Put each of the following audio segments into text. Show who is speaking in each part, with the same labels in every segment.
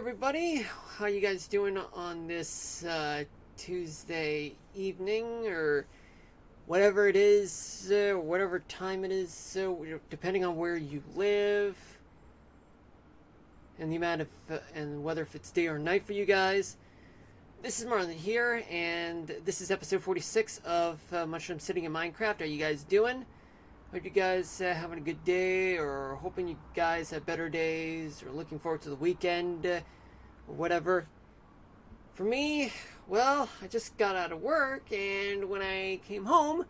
Speaker 1: everybody. How you guys doing on this Tuesday evening or whatever it is, whatever time it is, depending on where you live and the amount of and whether if it's day or night for you guys. This is Marlon here, and this is episode 46 of Mushroom Sitting in Minecraft. How you guys doing? Hope you guys having a good day, or hoping you guys have better days, or looking forward to the weekend, or whatever. For me, well, I just got out of work, and when I came home,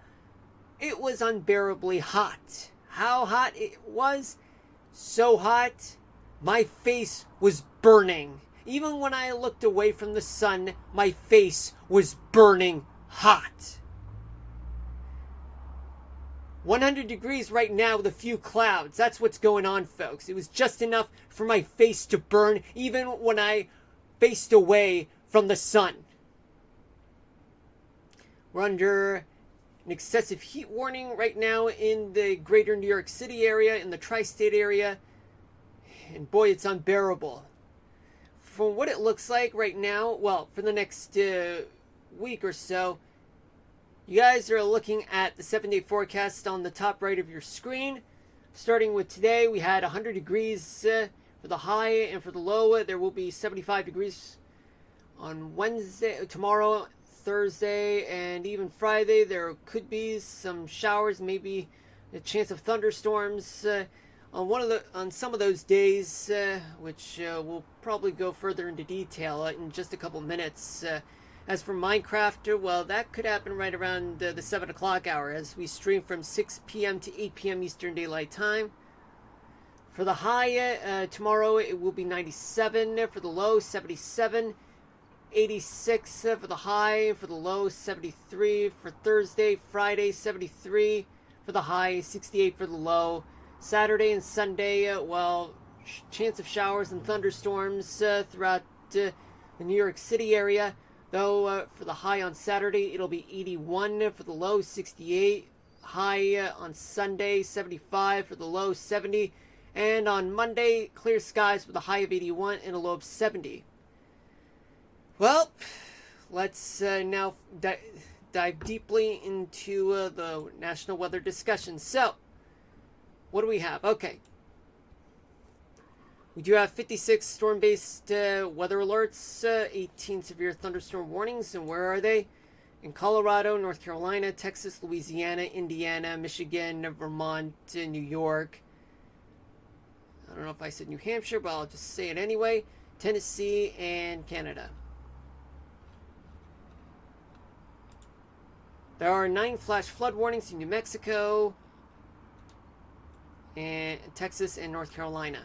Speaker 1: it was unbearably hot. How hot it was? So hot, my face was burning. Even when I looked away from the sun, my face was burning hot. 100 degrees right now with a few clouds. That's what's going on, folks. It was just enough for my face to burn even when I faced away from the sun. We're under an excessive heat warning right now in the greater New York City area, in the tri-state area. And boy, it's unbearable. For what it looks like right now, well, for the next week or so, you guys are looking at the 7-day forecast on the top right of your screen. Starting with today, we had 100 degrees for the high, and for the low, there will be 75 degrees on Wednesday, tomorrow, Thursday, and even Friday. There could be some showers, maybe a chance of thunderstorms on some of those days, which we'll probably go further into detail in just a couple minutes. As for Minecraft, well, that could happen right around the 7 o'clock hour as we stream from 6 p.m. to 8 p.m. Eastern Daylight Time. For the high, tomorrow it will be 97. For the low, 77. 86 for the high. For the low, 73. For Thursday, Friday, 73. For the high, 68 for the low. Saturday and Sunday, well, chance of showers and thunderstorms throughout the New York City area. Though for the high on Saturday, it'll be 81. For the low, 68. High on Sunday, 75. For the low, 70. And on Monday, clear skies with a high of 81 and a low of 70. Well, let's now dive deeply into the national weather discussion. So, what do we have? Okay. We do have 56 storm-based weather alerts, 18 severe thunderstorm warnings, and where are they? In Colorado, North Carolina, Texas, Louisiana, Indiana, Michigan, Vermont, New York. I don't know if I said New Hampshire, but I'll just say it anyway. Tennessee and Canada. There are 9 flash flood warnings in New Mexico, and Texas, and North Carolina.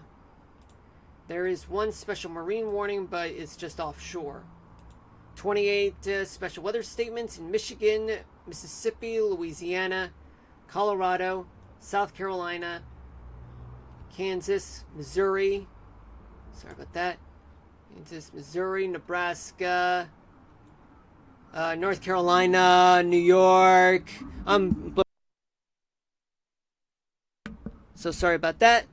Speaker 1: There is 1 special marine warning, but it's just offshore. 28 special weather statements in Michigan, Mississippi, Louisiana, Colorado, South Carolina, Kansas, Missouri. Sorry about that. Kansas, Missouri, Nebraska, North Carolina, New York. So sorry about that.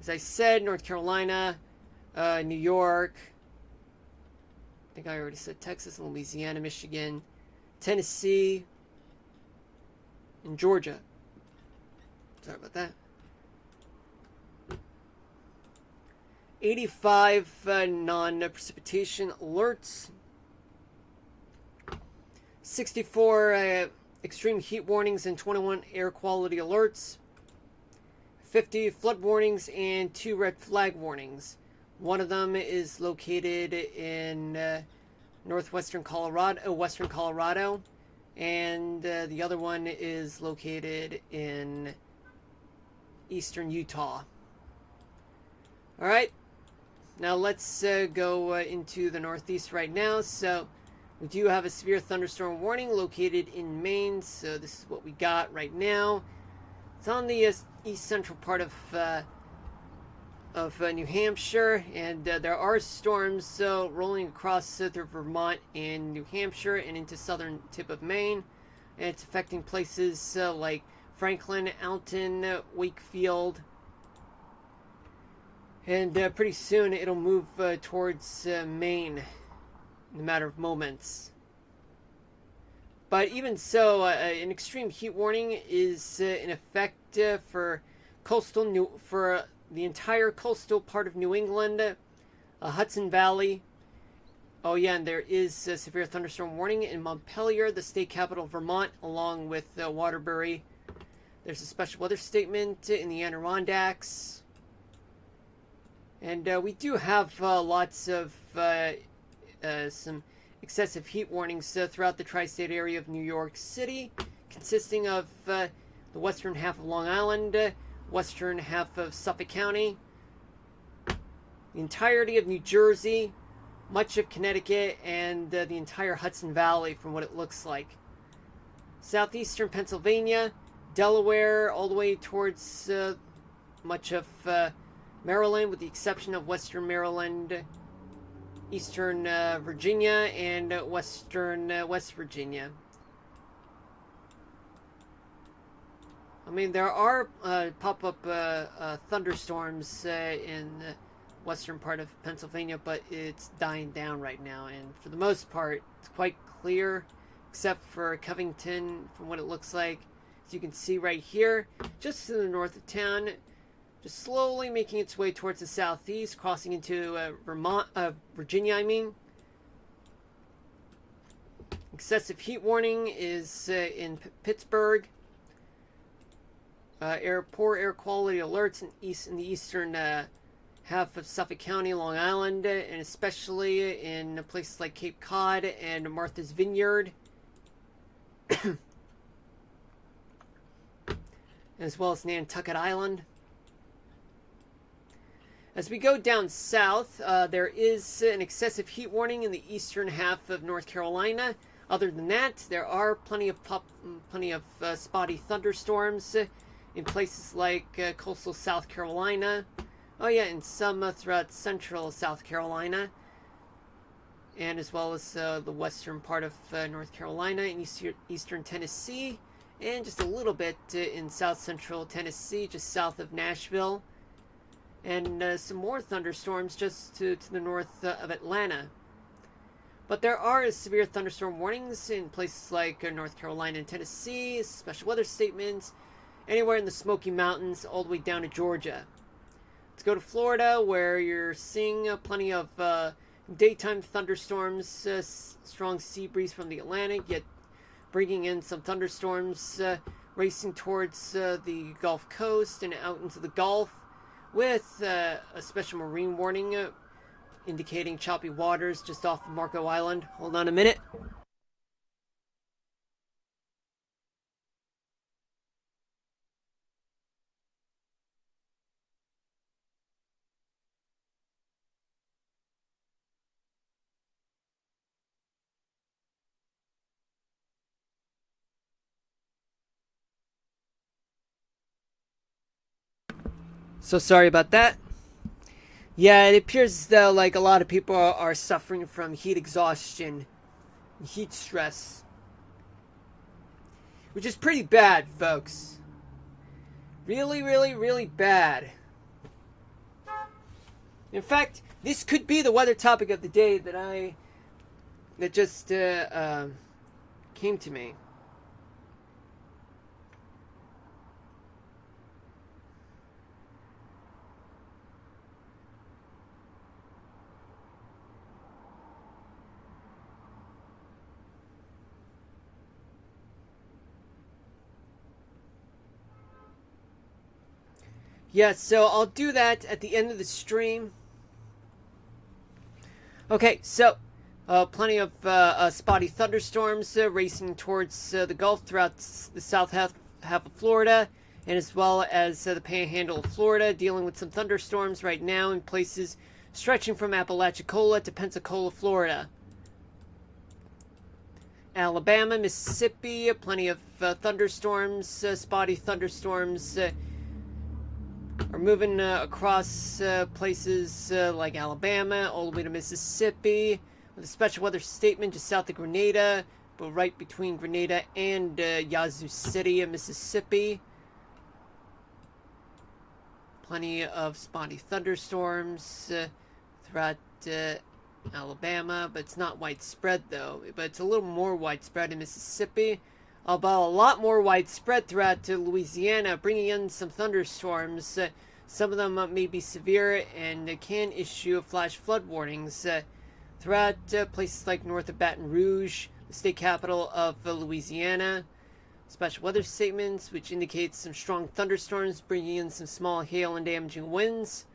Speaker 1: As I said, North Carolina, New York, I think I already said Texas, and Louisiana, Michigan, Tennessee, and Georgia. Sorry about that. 85 non-precipitation alerts. 64 extreme heat warnings and 21 air quality alerts. 50 flood warnings and 2 red flag warnings. One of them is located in western Colorado, and the other one is located in eastern Utah. All right, now let's go into the Northeast right now. So we do have a severe thunderstorm warning located in Maine. So this is what we got right now. It's on the east central part of New Hampshire, and there are storms rolling across through Vermont and New Hampshire and into southern tip of Maine. And it's affecting places like Franklin, Alton, Wakefield, And pretty soon it'll move towards Maine in a matter of moments. But even so, an extreme heat warning is in effect for the entire coastal part of New England, Hudson Valley. Oh yeah, and there is a severe thunderstorm warning in Montpelier, the state capital of Vermont, along with Waterbury. There's a special weather statement in the Adirondacks. And we do have lots of some excessive heat warnings throughout the tri-state area of New York City, consisting of the western half of Long Island, western half of Suffolk County, the entirety of New Jersey, much of Connecticut, and the entire Hudson Valley from what it looks like. Southeastern Pennsylvania, Delaware, all the way towards much of Maryland, with the exception of western Maryland, eastern Virginia, and western West Virginia. I mean, there are pop-up thunderstorms in the western part of Pennsylvania, but it's dying down right now, and for the most part, it's quite clear, except for Covington, from what it looks like. As you can see right here, just to the north of town, just slowly making its way towards the southeast, crossing into Virginia, I mean. Excessive heat warning is in Pittsburgh. Poor air quality alerts in the eastern half of Suffolk County, Long Island, and especially in places like Cape Cod and Martha's Vineyard, as well as Nantucket Island. As we go down south, there is an excessive heat warning in the eastern half of North Carolina. Other than that, there are plenty of spotty thunderstorms in places like coastal South Carolina. Oh yeah, and some throughout central South Carolina, and as well as the western part of North Carolina and eastern Tennessee, and just a little bit in south central Tennessee, just south of Nashville. And some more thunderstorms just to the north of Atlanta. But there are severe thunderstorm warnings in places like North Carolina and Tennessee, special weather statements, anywhere in the Smoky Mountains, all the way down to Georgia. Let's go to Florida, where you're seeing plenty of daytime thunderstorms, strong sea breeze from the Atlantic, yet bringing in some thunderstorms racing towards the Gulf Coast and out into the Gulf, with a special marine warning indicating choppy waters just off of Marco Island. Hold on a minute. So sorry about that. Yeah, it appears as though like a lot of people are suffering from heat exhaustion, heat stress, which is pretty bad, folks. Really, really, really bad. In fact, this could be the weather topic of the day that just came to me. Yeah, so I'll do that at the end of the stream. Okay, so plenty of spotty thunderstorms racing towards the Gulf throughout the south half of Florida, and as well as the panhandle of Florida, dealing with some thunderstorms right now in places stretching from Apalachicola to Pensacola, Florida. Alabama, Mississippi, plenty of thunderstorms, spotty thunderstorms are moving across places like Alabama, all the way to Mississippi, with a special weather statement just south of Grenada, but right between Grenada and Yazoo City, Mississippi. plenty of spotty thunderstorms throughout Alabama, but it's not widespread though. But it's a little more widespread in Mississippi, about a lot more widespread throughout Louisiana, bringing in some thunderstorms. Some of them may be severe and can issue flash flood warnings throughout places like north of Baton Rouge, the state capital of Louisiana. Special weather statements, which indicates some strong thunderstorms, bringing in some small hail and damaging winds.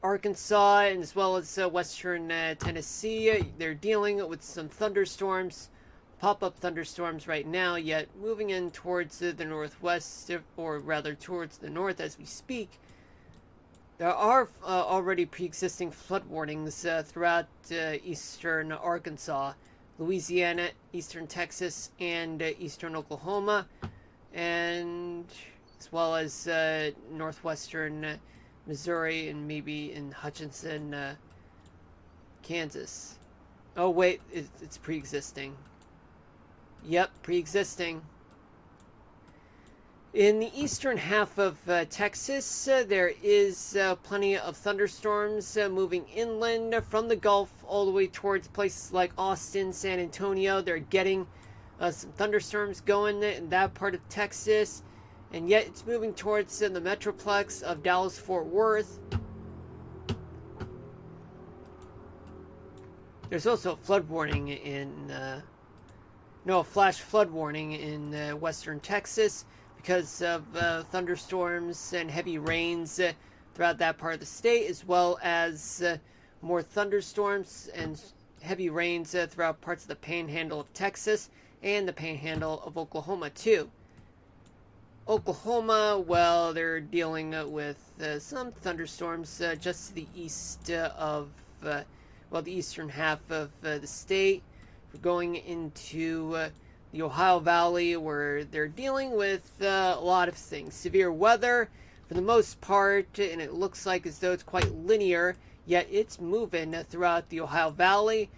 Speaker 1: Arkansas, and as well as western Tennessee, they're dealing with some thunderstorms, pop-up thunderstorms right now, yet moving in towards the northwest, or rather towards the north as we speak. There are already pre-existing flood warnings throughout eastern Arkansas, Louisiana, eastern Texas, and eastern Oklahoma, and as well as northwestern Missouri and maybe in Hutchinson, Kansas. Oh wait, it's pre-existing. Yep, pre-existing. In the eastern half of Texas, there is plenty of thunderstorms moving inland from the Gulf all the way towards places like Austin, San Antonio. They're getting some thunderstorms going in that part of Texas, and yet it's moving towards the metroplex of Dallas-Fort Worth. There's also a flood warning in a flash flood warning in western Texas because of thunderstorms and heavy rains throughout that part of the state, as well as more thunderstorms and heavy rains throughout parts of the panhandle of Texas and the panhandle of Oklahoma too. Oklahoma, well, they're dealing with some thunderstorms just to the east of the eastern half of the state. We're going into the Ohio Valley, where they're dealing with a lot of things. Severe weather, for the most part, and it looks like as though it's quite linear, yet it's moving throughout the Ohio Valley.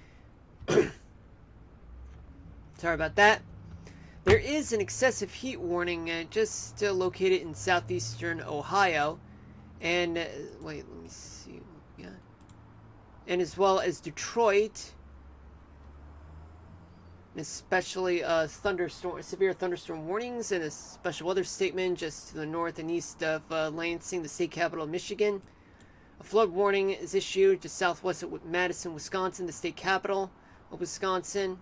Speaker 1: Sorry about that. There is an excessive heat warning just located in southeastern Ohio. And, wait, let me see. Yeah. And as well as Detroit. Especially severe thunderstorm warnings and a special weather statement just to the north and east of Lansing, the state capital of Michigan. A flood warning is issued just southwest of Madison, Wisconsin, the state capital of Wisconsin.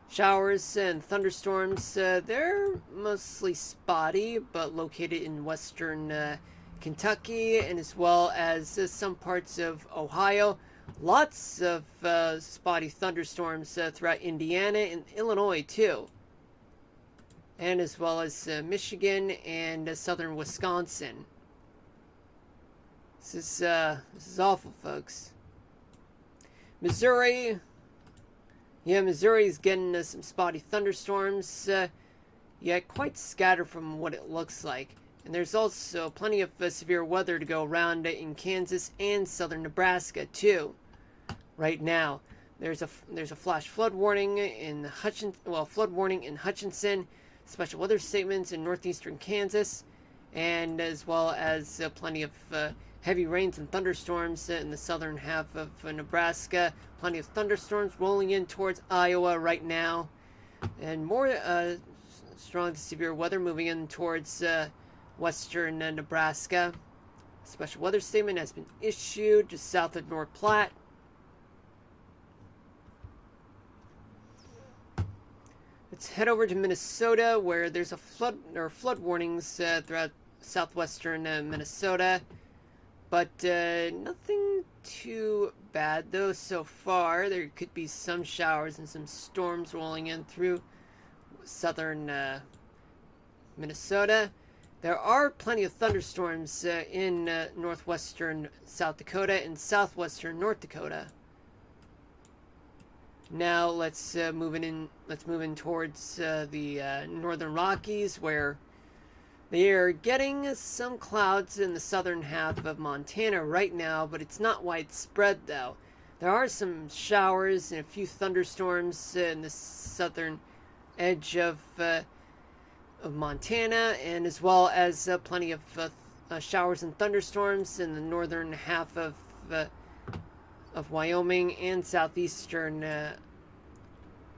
Speaker 1: Showers and thunderstorms, they're mostly spotty, but located in western Kentucky and as well as some parts of Ohio. Lots of spotty thunderstorms throughout Indiana and Illinois too, and as well as Michigan and southern Wisconsin. This is awful, folks. Missouri, yeah, Missouri's getting some spotty thunderstorms, yet quite scattered from what it looks like. And there's also plenty of severe weather to go around in Kansas and southern Nebraska too. Right now, there's a flash flood warning in Hutchinson, special weather statements in northeastern Kansas, and as well as plenty of heavy rains and thunderstorms in the southern half of Nebraska. Plenty of thunderstorms rolling in towards Iowa right now, and more strong to severe weather moving in towards western Nebraska. Special weather statement has been issued just south of North Platte. Let's head over to Minnesota, where there's a flood warnings throughout southwestern Minnesota, but nothing too bad though so far. There could be some showers and some storms rolling in through southern Minnesota. There are plenty of thunderstorms in northwestern South Dakota and southwestern North Dakota. Now let's move in towards the northern Rockies, where they are getting some clouds in the southern half of Montana right now, but it's not widespread though. There are some showers and a few thunderstorms in the southern edge of Montana, and as well as plenty of showers and thunderstorms in the northern half of Wyoming and southeastern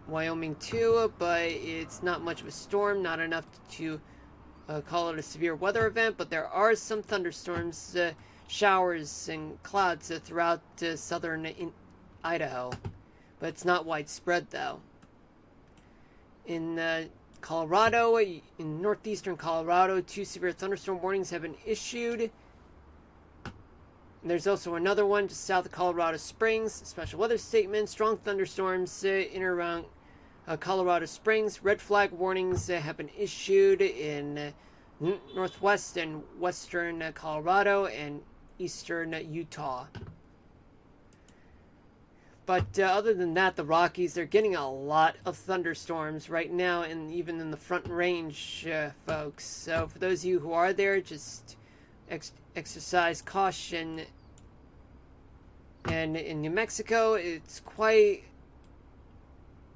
Speaker 1: Wyoming too, but it's not much of a storm, not enough to call it a severe weather event, but there are some thunderstorms, showers, and clouds throughout southern Idaho, but it's not widespread though. In Colorado, in northeastern Colorado, 2 severe thunderstorm warnings have been issued. And there's also another one just south of Colorado Springs, special weather statement, strong thunderstorms in and around Colorado Springs. Red flag warnings have been issued in northwest and western Colorado and eastern Utah. But other than that, the Rockies, they're getting a lot of thunderstorms right now, and even in the Front Range, folks. So for those of you who are there, just exercise caution. And in New Mexico, it's quite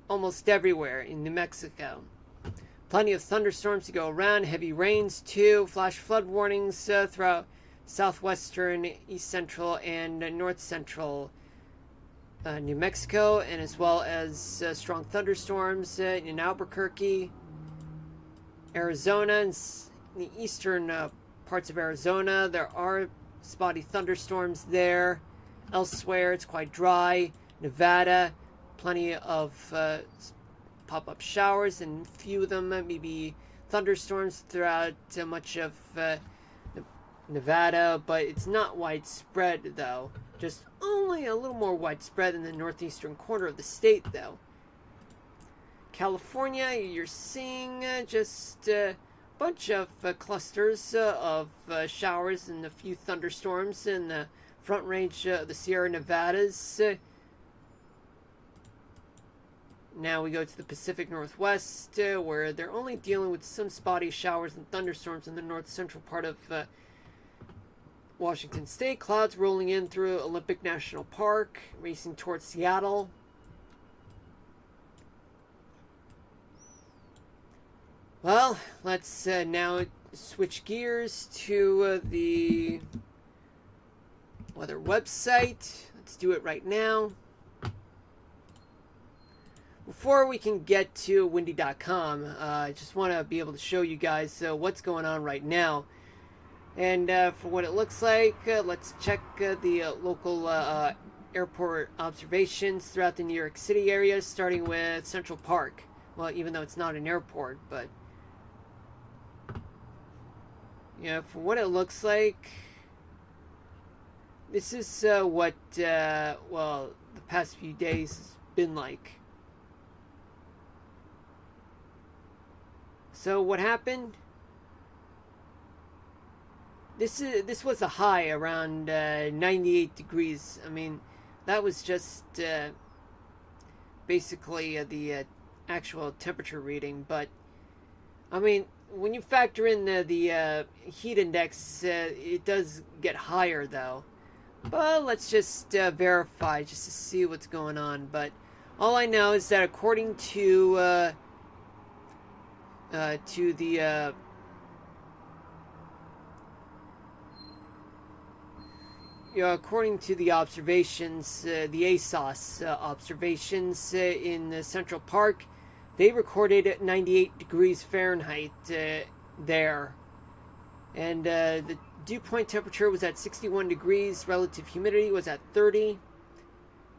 Speaker 1: almost everywhere in New Mexico. Plenty of thunderstorms to go around, heavy rains too, flash flood warnings throughout southwestern, east central, and north central New Mexico, and as well as strong thunderstorms in Albuquerque, Arizona, and the eastern parts of Arizona. There are spotty thunderstorms there. Elsewhere, it's quite dry. Nevada, plenty of pop-up showers, and few of them maybe thunderstorms throughout much of Nevada, but it's not widespread though. Just only a little more widespread in the northeastern corner of the state though. California, you're seeing just a bunch of clusters of showers and a few thunderstorms in the Front Range of the Sierra Nevadas. Now we go to the Pacific Northwest, where they're only dealing with some spotty showers and thunderstorms in the north central part of Washington State. Clouds rolling in through Olympic National Park, racing towards Seattle. Well, let's now switch gears to the weather website. Let's do it right now. Before we can get to windy.com, I just want to be able to show you guys what's going on right now. And for what it looks like, let's check the local airport observations throughout the New York City area, starting with Central Park. Well, even though it's not an airport, but yeah, for what it looks like, this is what well, the past few days has been like. So what happened? This was a high around 98 degrees. I mean, that was just basically the actual temperature reading. But I mean, when you factor in the heat index, it does get higher though. But let's just verify just to see what's going on. But all I know is that according to the according to the observations, the ASOS observations in Central Park, they recorded 98 degrees Fahrenheit there. And the dew point temperature was at 61 degrees, relative humidity was at 30.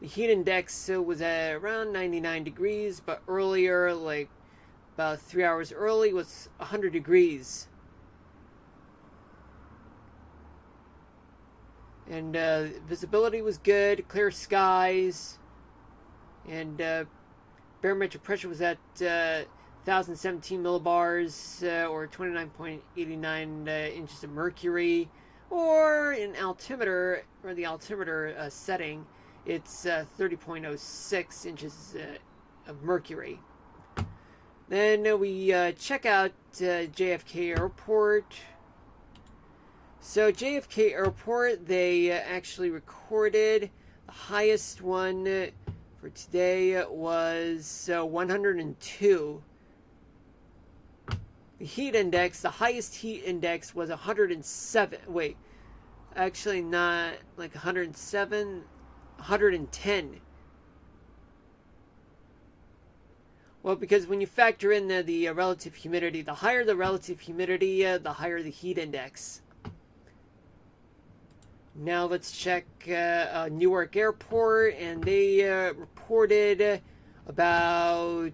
Speaker 1: The heat index was at around 99 degrees, but earlier, like about 3 hours early, was 100 degrees. And visibility was good, clear skies, and barometric pressure was at 1,017 millibars, or 29.89 inches of mercury, or in altimeter, or the altimeter setting, it's 30.06 inches of mercury. Then we check out JFK Airport. So JFK Airport, they actually recorded the highest one for today was 102. The heat index, the highest heat index was 107. Wait, actually not like 107, 110. Well, because when you factor in the relative humidity, the higher the relative humidity, the higher the heat index. Now let's check Newark Airport, and they reported about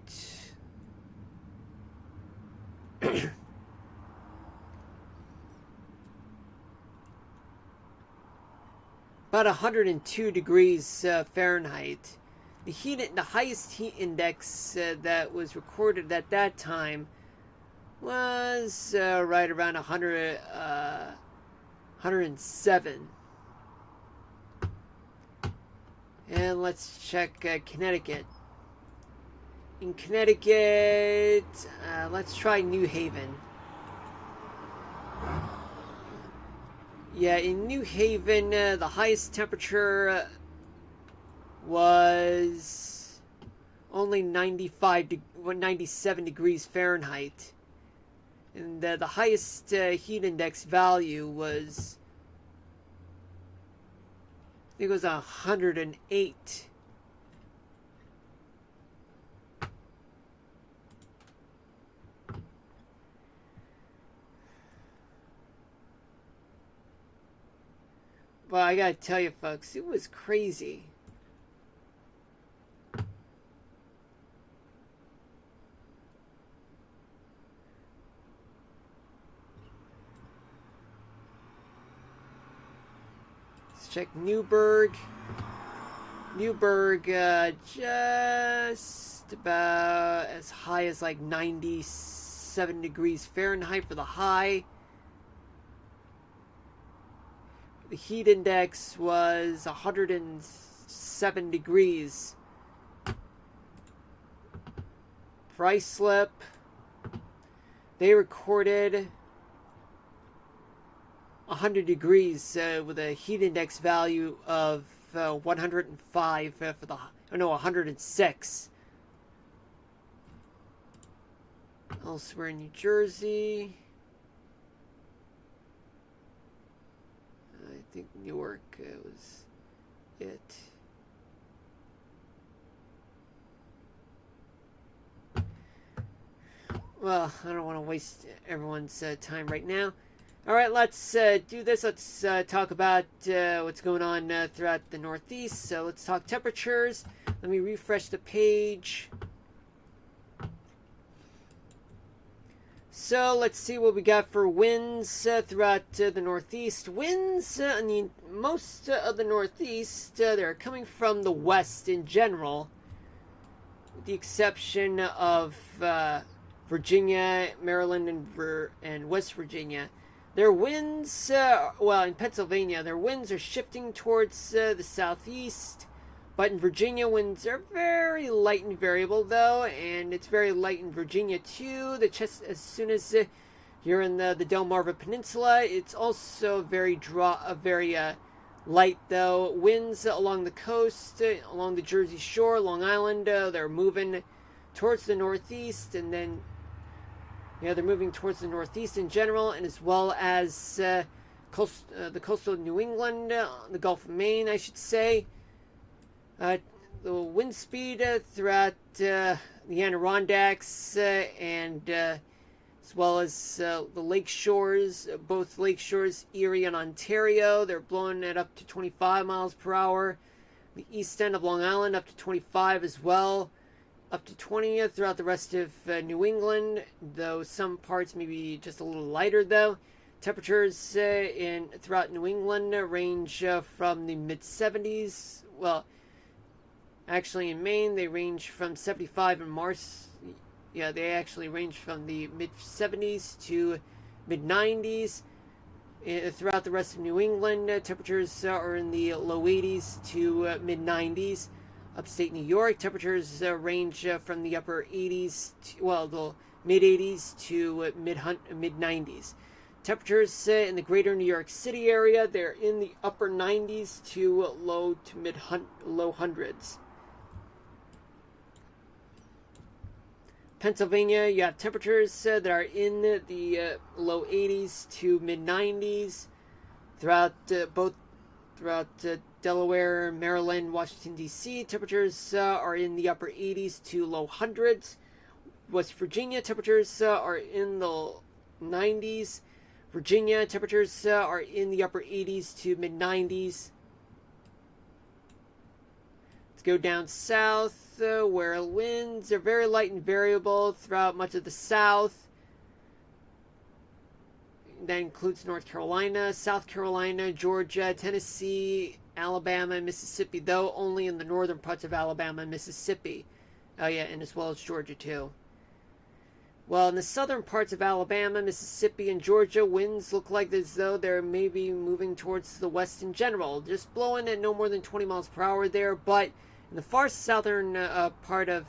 Speaker 1: about 102 degrees Fahrenheit. The highest heat index that was recorded at that time was right around 107. And let's check Connecticut. In Connecticut, let's try New Haven. Yeah, in New Haven, the highest temperature was only 97 degrees Fahrenheit. And the highest heat index value was, I think it was 108. Well, I gotta tell you, folks, it was crazy. Let's check Newburgh. Newburgh, just about as high as like 97 degrees Fahrenheit for the high. The heat index was 107 degrees. For Islip, they recorded 100 degrees with a heat index value of 105 for the, oh no, 106. Elsewhere in New Jersey, I think Newark was it. Well, I don't want to waste everyone's time right now. All right, let's do this. Let's talk about what's going on throughout the Northeast. So let's talk temperatures. Let me refresh the page. So let's see what we got for winds throughout the Northeast. Winds in most of the Northeast, they're coming from the west in general, with the exception of Virginia, Maryland, and West Virginia. Their winds, well, in Pennsylvania, their winds are shifting towards the southeast. But in Virginia, winds are very light and variable, though, and it's very light in Virginia, too. As soon as you're in the Delmarva Peninsula, it's also very light, though. Winds along the coast, along the Jersey Shore, Long Island, they're moving towards the northeast, and then they're moving towards the northeast in general, and as well as the coastal New England, the Gulf of Maine, I should say. The wind speed throughout the Adirondacks and as well as the lake shores, both lake shores, Erie and Ontario, they're blowing at up to 25 miles per hour. The east end of Long Island up to 25 as well, up to 20 throughout the rest of New England, though some parts may be just a little lighter though. Temperatures throughout New England range from the mid 70s. Well, actually, in Maine, they range from 75 in Mars. Yeah, they actually range from the mid-70s to mid-90s. Throughout the rest of New England, temperatures are in the low 80s to mid-90s. Upstate New York, temperatures range from the upper 80s, the mid-80s to mid-90s. Temperatures in the greater New York City area, they're in the upper 90s to low hundreds. Pennsylvania, you have temperatures that are in the low 80s to mid 90s throughout Delaware, Maryland, Washington, D.C. Temperatures are in the upper 80s to low hundreds. West Virginia, temperatures are in the 90s. Virginia, temperatures are in the upper 80s to mid 90s. Let's go down south, where winds are very light and variable throughout much of the south. That includes North Carolina, South Carolina, Georgia, Tennessee, Alabama, and Mississippi, though only in the northern parts of Alabama and Mississippi. Oh yeah, and as well as Georgia too. Well, in the southern parts of Alabama, Mississippi, and Georgia, winds look like as though they're maybe moving towards the west in general, just blowing at no more than 20 miles per hour there. But in the far southern part of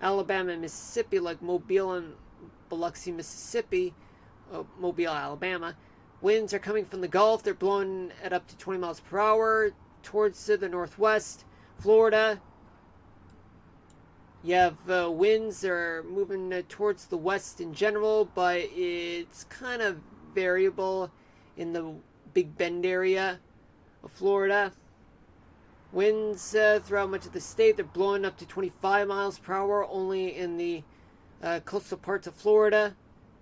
Speaker 1: Alabama and Mississippi, like Mobile and Biloxi, Mississippi, Mobile, Alabama, winds are coming from the Gulf. They're blowing at up to 20 miles per hour towards the northwest. Florida, you have winds that are moving towards the west in general, but it's kind of variable in the Big Bend area of Florida. Winds throughout much of the state, they're blowing up to 25 miles per hour only in the coastal parts of Florida.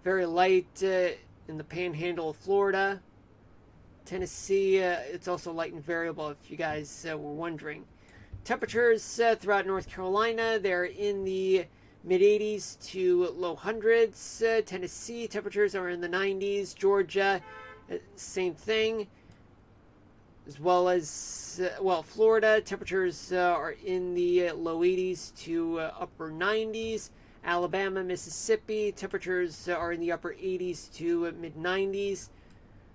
Speaker 1: Very light in the panhandle of Florida. Tennessee, it's also light and variable if you guys were wondering. Temperatures throughout North Carolina, they're in the mid 80s to low hundreds. Tennessee, temperatures are in the 90s. Georgia, same thing. As well as, Florida, temperatures are in the low 80s to upper 90s. Alabama, Mississippi, temperatures are in the upper 80s to mid 90s.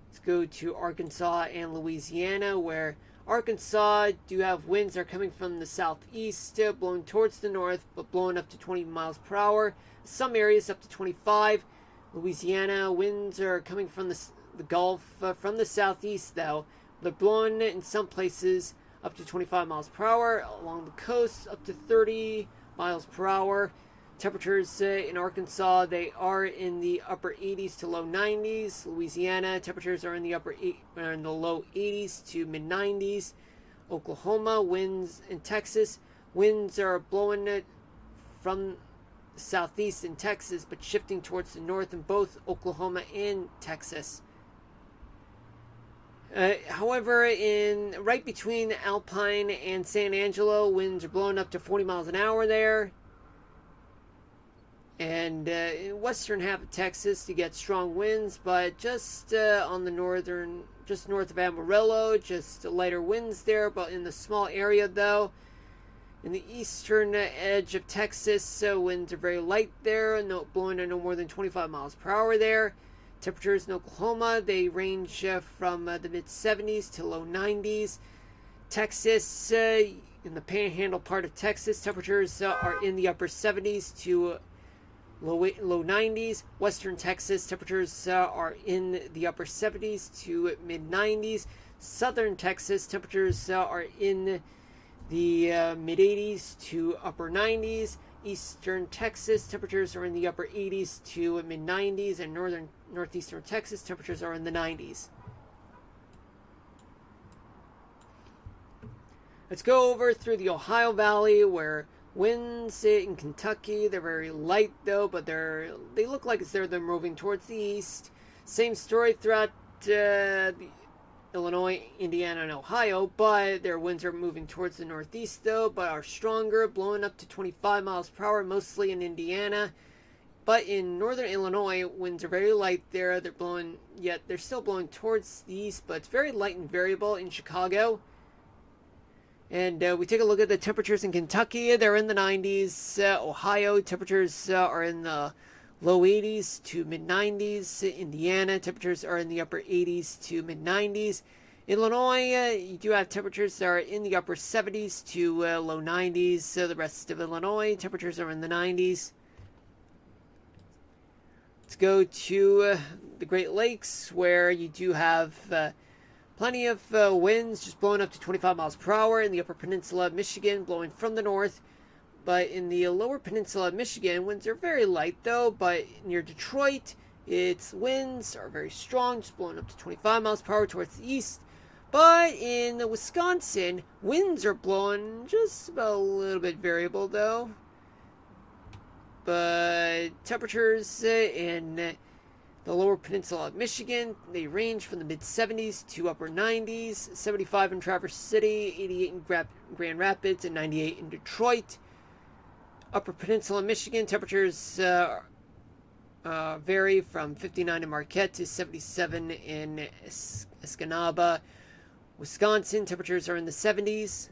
Speaker 1: Let's go to Arkansas and Louisiana, where Arkansas do have winds that are coming from the southeast, blowing towards the north, but blowing up to 20 miles per hour. Some areas up to 25. Louisiana, winds are coming from the Gulf, from the southeast, though. They're blowing in some places up to 25 miles per hour. Along the coast, up to 30 miles per hour. Temperatures in Arkansas, they are in the upper 80s to low 90s. Louisiana, temperatures are in the low 80s to mid 90s. Oklahoma, winds in Texas, winds are blowing it from the southeast in Texas, but shifting towards the north in both Oklahoma and Texas. However, in right between Alpine and San Angelo, winds are blowing up to 40 miles an hour there. And in western half of Texas, you get strong winds, but just on the just north of Amarillo, just lighter winds there. But in the small area, though, in the eastern edge of Texas, winds are very light there, blowing at no more than 25 miles per hour there. Temperatures in Oklahoma, they range from the mid 70s to low 90s. Texas, in the panhandle part of Texas, temperatures are in the upper 70s to low 90s. Western Texas, temperatures are in the upper 70s to mid 90s. Southern Texas, temperatures are in the mid 80s to upper 90s. Eastern Texas, temperatures are in the upper 80s to mid 90s. And northeastern Texas, temperatures are in the 90s. Let's go over through the Ohio Valley, where winds in Kentucky, they're very light though, but they look like they're moving towards the east. Same story throughout the Illinois, Indiana, and Ohio, but their winds are moving towards the northeast though, but are stronger, blowing up to 25 miles per hour, mostly in Indiana. But in northern Illinois, winds are very light there. They're still blowing towards the east, but it's very light and variable in Chicago. And we take a look at the temperatures in Kentucky. They're in the 90s. Ohio, temperatures are in the low 80s to mid 90s. Indiana, temperatures are in the upper 80s to mid 90s. Illinois, you do have temperatures that are in the upper 70s to low 90s. The rest of Illinois, temperatures are in the 90s. Let's go to the Great Lakes, where you do have plenty of winds just blowing up to 25 miles per hour in the Upper Peninsula of Michigan, blowing from the north, But in the lower peninsula of Michigan, winds are very light though. But near Detroit, its winds are very strong, just blowing up to 25 miles per hour towards the east. But in Wisconsin, winds are blowing just about a little bit variable though. But temperatures in the lower peninsula of Michigan, they range from the mid 70s to upper 90s, 75 in Traverse City, 88 in Grand Rapids, and 98 in Detroit. Upper Peninsula of Michigan, temperatures vary from 59 in Marquette to 77 in Escanaba. Wisconsin, temperatures are in the 70s.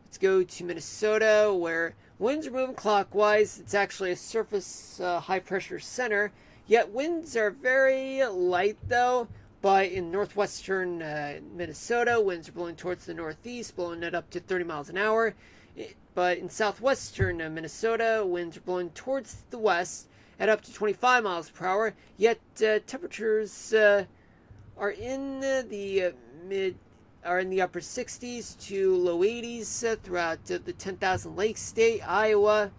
Speaker 1: Let's go to Minnesota, where winds are moving clockwise. It's actually a surface high pressure center, yet winds are very light though. But in northwestern Minnesota, winds are blowing towards the northeast, blowing it up to 30 miles an hour. But in southwestern Minnesota, winds are blowing towards the west at up to 25 miles per hour. Yet temperatures are in the upper 60s to low 80s throughout the 10,000 Lake State, Iowa.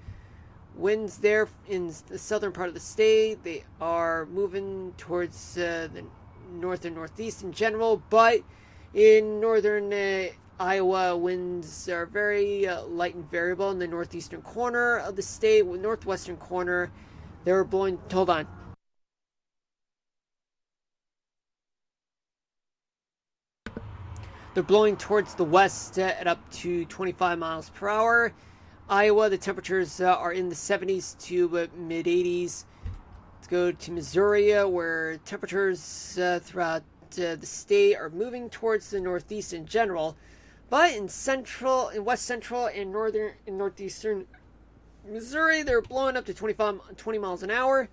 Speaker 1: Winds there in the southern part of the state, they are moving towards the north and northeast in general, but in northern Iowa, winds are very light and variable in the northeastern corner of the state. With northwestern corner, they're blowing. Hold on. They're blowing towards the west at up to 25 miles per hour. Iowa, the temperatures are in the 70s to mid 80s. Let's go to Missouri, where temperatures throughout the state are moving towards the northeast in general. But in west central, and northern and northeastern Missouri, they're blowing up to 20 miles an hour.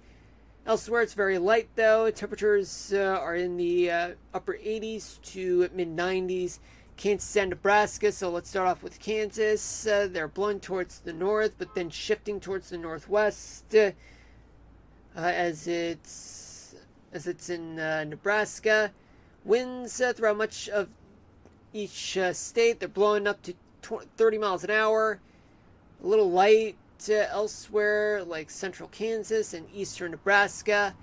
Speaker 1: Elsewhere, it's very light though. Temperatures are in the upper 80s to mid 90s. Kansas and Nebraska. So let's start off with Kansas. They're blowing towards the north, but then shifting towards the northwest as it's in Nebraska. Winds throughout much of each state, they're blowing up to 30 miles an hour. A little light elsewhere, like central Kansas and eastern Nebraska.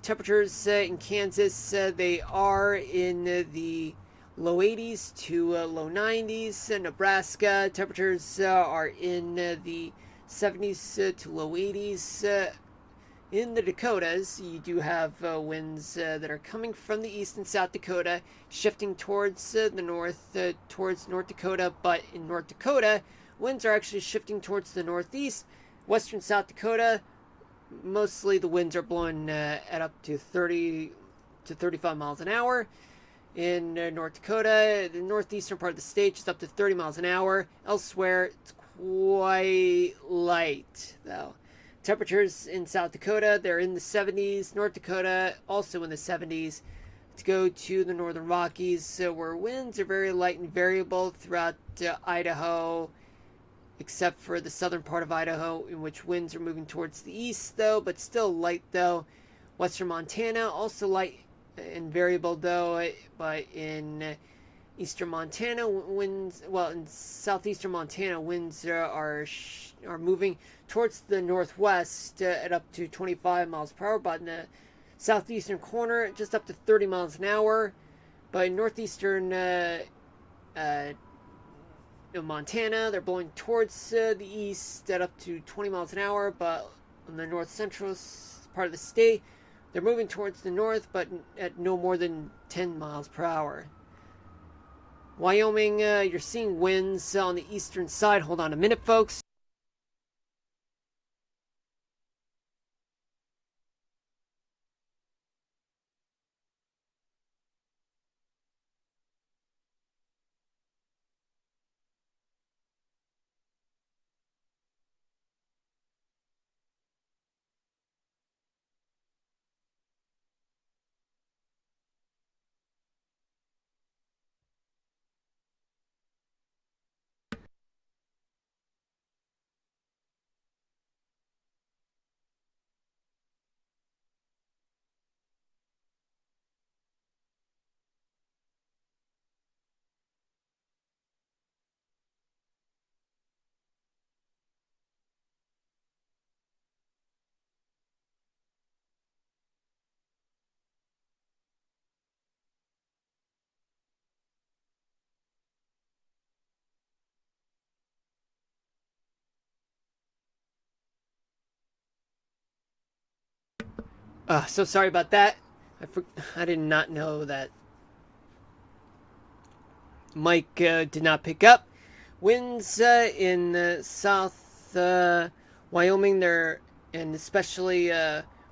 Speaker 1: Temperatures in Kansas, they are in the low 80s to low 90s. Nebraska, temperatures are in the 70s to low 80s. In the Dakotas, you do have winds that are coming from the east and South Dakota, shifting towards the north, towards North Dakota. But in North Dakota, winds are actually shifting towards the northeast. Western South Dakota, mostly the winds are blowing at up to 30 to 35 miles an hour. In North Dakota, the northeastern part of the state, just up to 30 miles an hour. Elsewhere, it's quite light, though. Temperatures in South Dakota, they're in the 70s. North Dakota, also in the 70s. To go to the Northern Rockies, where winds are very light and variable throughout Idaho, except for the southern part of Idaho, in which winds are moving towards the east, though, but still light, though. Western Montana, also light and variable, though, but in eastern Montana, in southeastern Montana, winds are moving towards the northwest at up to 25 miles per hour, but in the southeastern corner, just up to 30 miles an hour. But in northeastern Montana, they're blowing towards the east at up to 20 miles an hour, but on the north central part of the state, they're moving towards the north, but at no more than 10 miles per hour. Wyoming, you're seeing winds on the eastern side. Hold on a minute, folks. So sorry about that. I did not know that Mike did not pick up. Winds in south Wyoming, there, and especially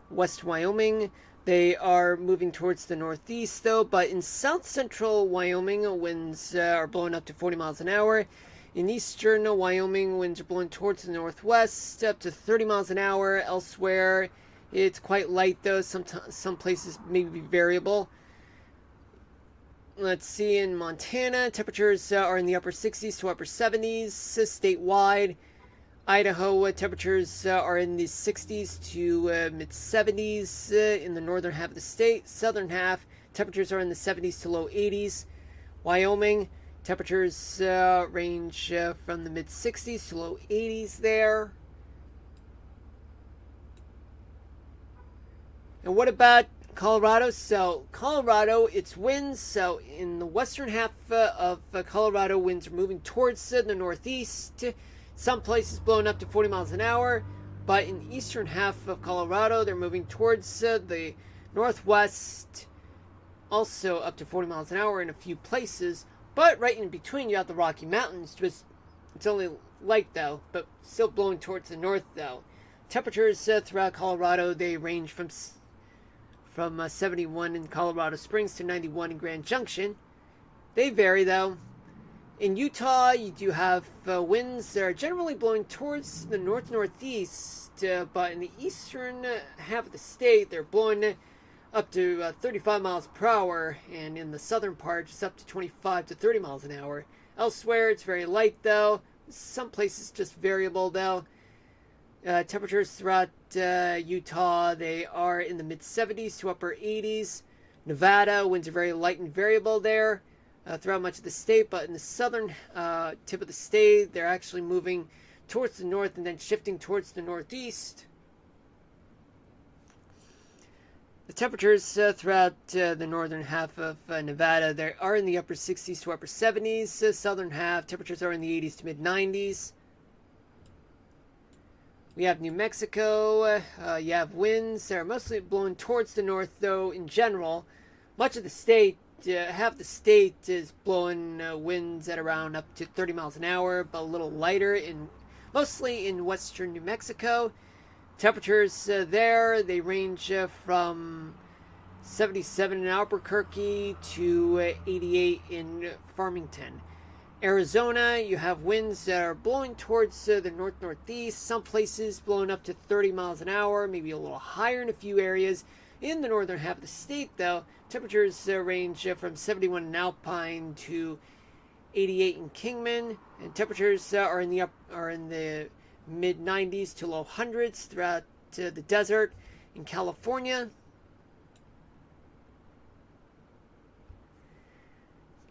Speaker 1: west Wyoming, they are moving towards the northeast though. But in south central Wyoming, winds are blowing up to 40 miles an hour. In eastern Wyoming, winds are blowing towards the northwest, up to 30 miles an hour. Elsewhere, it's quite light though. Some places may be variable. Let's see, in Montana, temperatures are in the upper 60s to upper 70s statewide. Idaho, temperatures are in the 60s to mid 70s in the northern half of the state. Southern half, temperatures are in the 70s to low 80s. Wyoming, temperatures range from the mid 60s to low 80s there. And what about Colorado? So Colorado, it's winds. So in the western half of Colorado, winds are moving towards the northeast. Some places blowing up to 40 miles an hour. But in the eastern half of Colorado, they're moving towards the northwest, also up to 40 miles an hour in a few places. But right in between, you have the Rocky Mountains. It's only light though, but still blowing towards the north though. Temperatures throughout Colorado, they range from 71 in Colorado Springs to 91 in Grand Junction. They vary though. In Utah, you do have winds that are generally blowing towards the north-northeast, but in the eastern half of the state, they're blowing up to 35 miles per hour, and in the southern part, just up to 25 to 30 miles an hour. Elsewhere, it's very light though. Some places just variable though. Temperatures throughout Utah, they are in the mid 70s to upper 80s. Nevada, winds are very light and variable there throughout much of the state, but in the southern tip of the state, they're actually moving towards the north and then shifting towards the northeast. The temperatures throughout the northern half of Nevada, they are in the upper 60s to upper 70s. Southern half, temperatures are in the 80s to mid 90s. We have New Mexico. You have winds that are mostly blowing towards the north, though, in general. Much of the state, half the state is blowing winds at around up to 30 miles an hour, but a little lighter, mostly in western New Mexico. Temperatures there, they range from 77 in Albuquerque to 88 in Farmington. Arizona, you have winds that are blowing towards the north-northeast. Some places blowing up to 30 miles an hour, maybe a little higher in a few areas. In the northern half of the state, though, temperatures range from 71 in Alpine to 88 in Kingman, and temperatures are in the mid 90s to low hundreds throughout the desert. In California,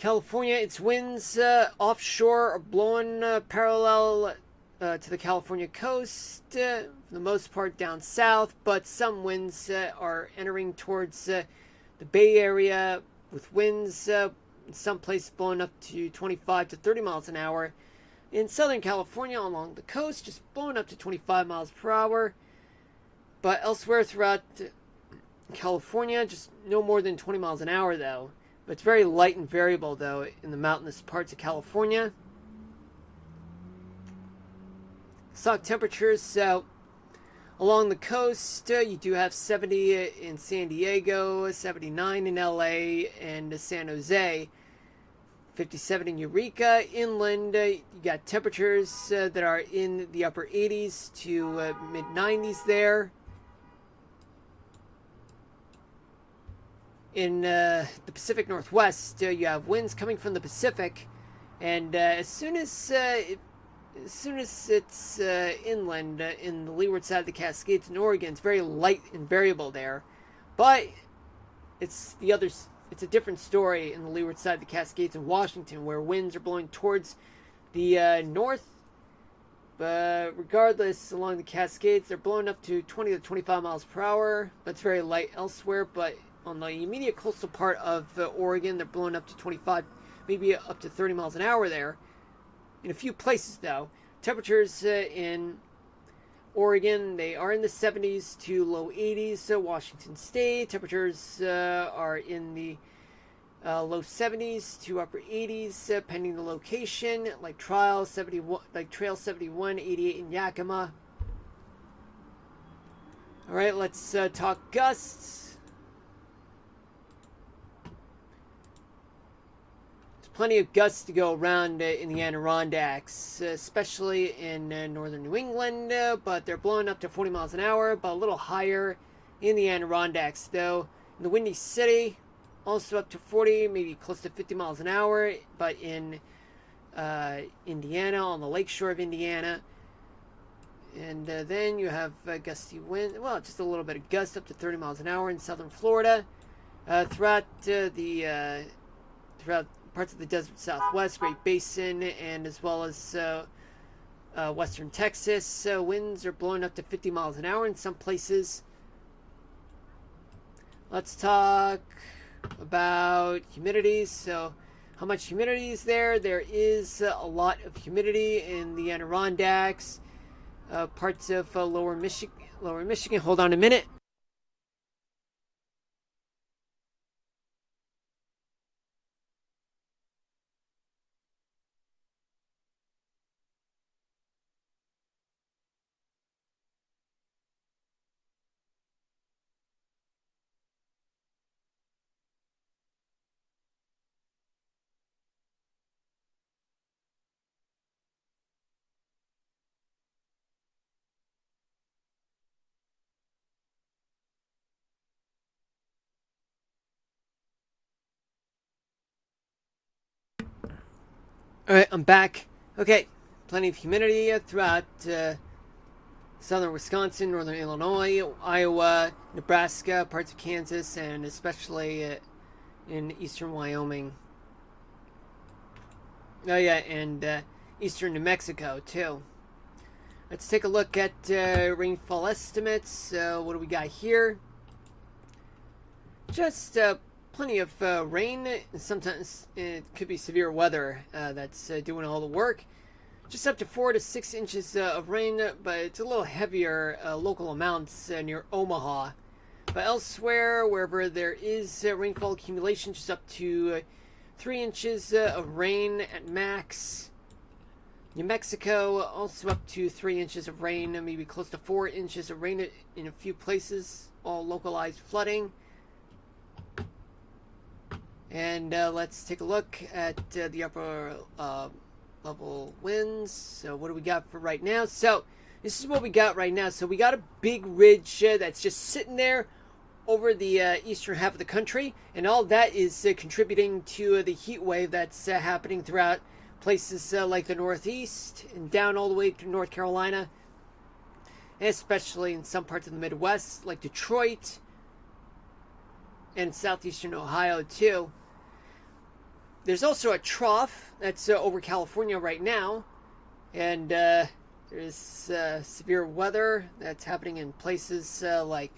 Speaker 1: its winds offshore are blowing parallel to the California coast, for the most part down south, but some winds are entering towards the Bay Area with winds in some places blowing up to 25 to 30 miles an hour. In Southern California along the coast, just blowing up to 25 miles per hour. But elsewhere throughout California, just no more than 20 miles an hour though. But it's very light and variable, though, in the mountainous parts of California. Stock temperatures, so along the coast, you do have 70 in San Diego, 79 in LA and San Jose, 57 in Eureka. Inland, you got temperatures that are in the upper 80s to mid 90s there. In the Pacific Northwest, you have winds coming from the Pacific, and as soon as it's inland in the leeward side of the Cascades in Oregon, it's very light and variable there. But it's a different story in the leeward side of the Cascades in Washington, where winds are blowing towards the north. But regardless, along the Cascades, they're blowing up to 20 to 25 miles per hour. But it's very light elsewhere. But on the immediate coastal part of Oregon, they're blowing up to 25, maybe up to 30 miles an hour there. In a few places, though, temperatures in Oregon, they are in the 70s to low 80s. So Washington State, temperatures are in the low 70s to upper 80s, pending the location. Like Trail 71, 88 in Yakima. All right, let's talk gusts. There's plenty of gusts to go around in the Adirondacks, especially in northern New England, but they're blowing up to 40 miles an hour, but a little higher in the Adirondacks, though. In the Windy City, also up to 40, maybe close to 50 miles an hour, but in Indiana, on the lakeshore of Indiana. And then you have gusty wind, well, just a little bit of gust up to 30 miles an hour in southern Florida. Throughout parts of the desert southwest, Great Basin, and as well as western Texas, winds are blowing up to 50 miles an hour in some places. Let's talk about humidity. So how much humidity is there? There is a lot of humidity in the Adirondacks. Parts of lower Michigan. Hold on a minute. All right, I'm back. Okay, plenty of humidity throughout southern Wisconsin, northern Illinois, Iowa, Nebraska, parts of Kansas, and especially in eastern Wyoming. Oh yeah, and eastern New Mexico too. Let's take a look at rainfall estimates. What do we got here? Just plenty of rain. Sometimes it could be severe weather that's doing all the work. Just up to 4 to 6 inches of rain, but it's a little heavier local amounts near Omaha. But elsewhere, wherever there is rainfall accumulation, just up to 3 inches of rain at max. New Mexico, also up to 3 inches of rain, maybe close to 4 inches of rain in a few places, all localized flooding. And let's take a look at the upper level winds. So what do we got for right now? So this is what we got right now. So we got a big ridge that's just sitting there over the eastern half of the country, and all that is contributing to the heat wave that's happening throughout places like the Northeast and down all the way to North Carolina, and especially in some parts of the Midwest like Detroit and southeastern Ohio too. There's also a trough that's over California right now, and there's severe weather that's happening in places like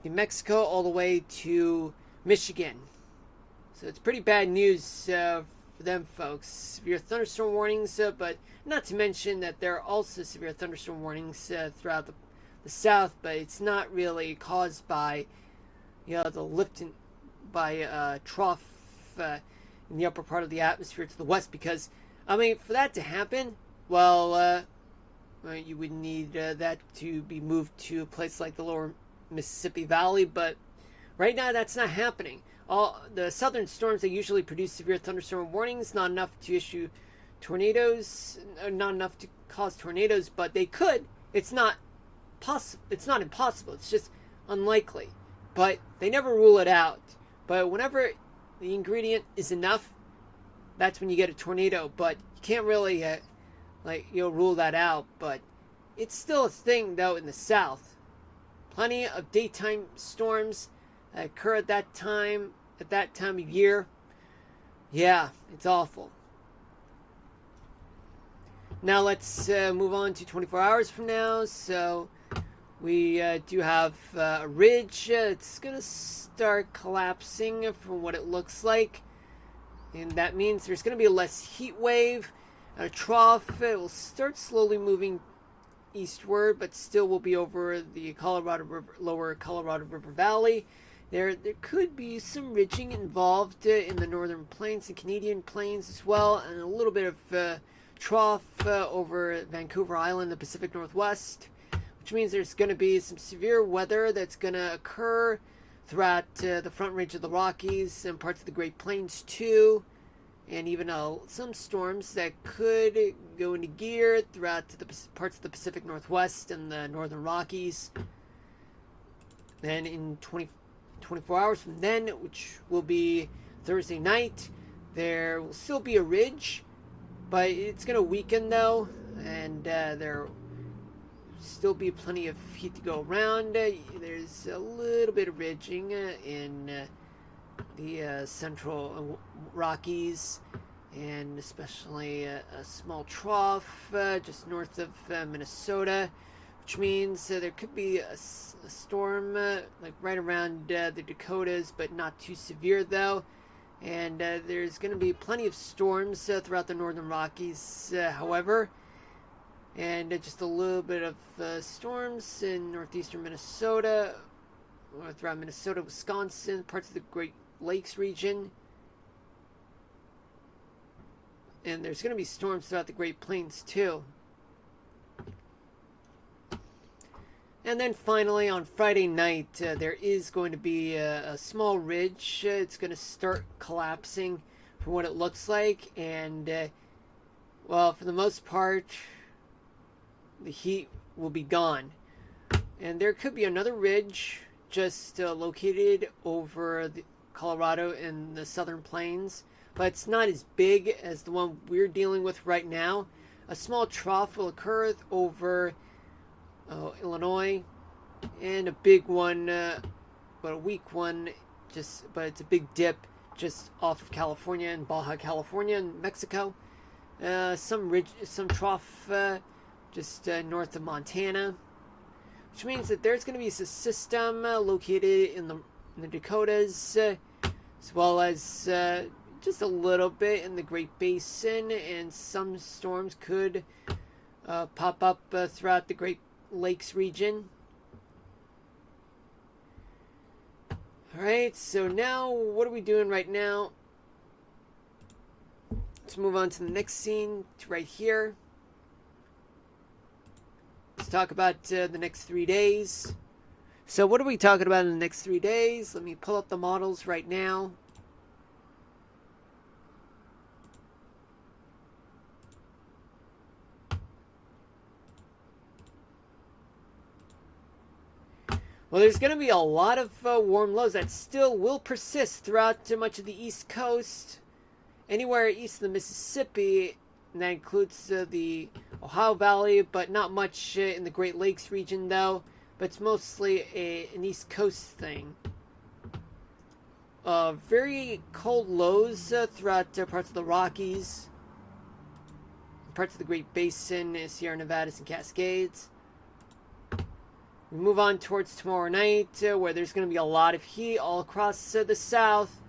Speaker 1: New Mexico all the way to Michigan. So it's pretty bad news for them folks. Severe thunderstorm warnings, but not to mention that there are also severe thunderstorm warnings throughout the South, but it's not really caused by the lifting by trough in the upper part of the atmosphere to the west, because I mean, for that to happen, well, you would need that to be moved to a place like the lower Mississippi Valley, but right now that's not happening. All the southern storms, they usually produce severe thunderstorm warnings, not enough to issue tornadoes, not enough to cause tornadoes, but they could. It's not possible. It's not impossible. It's just unlikely. But they never rule it out. But whenever the ingredient is enough, that's when you get a tornado. But you can't really rule that out. But it's still a thing though in the South. Plenty of daytime storms occur at that time of year. Yeah, it's awful. Now let's move on to 24 hours from now. So we do have a ridge. It's going to start collapsing from what it looks like. And that means there's going to be a less heat wave. A trough, it will start slowly moving eastward, but still will be over the Colorado River, lower Colorado River Valley. There could be some ridging involved in the northern plains and Canadian plains as well, and a little bit of trough over Vancouver Island, the Pacific Northwest, which means there's going to be some severe weather that's going to occur throughout the Front Range of the Rockies and parts of the Great Plains too, and even some storms that could go into gear throughout the parts of the Pacific Northwest and the Northern Rockies. Then in 24 hours from then, which will be Thursday night, there will still be a ridge, but it's going to weaken though, and there will still be plenty of heat to go around. There's a little bit of ridging in the central Rockies, and especially a small trough just north of Minnesota, which means there could be a storm like right around the Dakotas, but not too severe though. And there's going to be plenty of storms throughout the northern Rockies, however, and just a little bit of storms in northeastern Minnesota, or throughout Minnesota, Wisconsin, parts of the Great Lakes region. And there's going to be storms throughout the Great Plains too. And then finally on Friday night, there is going to be a small ridge. It's going to start collapsing from what it looks like. And, well, for the most part, the heat will be gone. And there could be another ridge just located over the Colorado and the Southern Plains. But it's not as big as the one we're dealing with right now. A small trough will occur over Illinois, and a big one, but a weak one, but it's a big dip just off of California and Baja California and Mexico. Some trough just north of Montana, which means that there's going to be a system located in the Dakotas, as well as just a little bit in the Great Basin, and some storms could pop up throughout the Great Lakes region. Alright, so now what are we doing right now? Let's move on to the next scene, to right here. Let's talk about the next 3 days. So what are we talking about in the next 3 days? Let me pull up the models right now. Well, there's going to be a lot of warm lows that still will persist throughout much of the East Coast, anywhere east of the Mississippi, and that includes the Ohio Valley, but not much in the Great Lakes region, though. But it's mostly an East Coast thing. Very cold lows throughout parts of the Rockies, parts of the Great Basin, Sierra Nevadas, and Cascades. We move on towards tomorrow night, where there's going to be a lot of heat all across the south,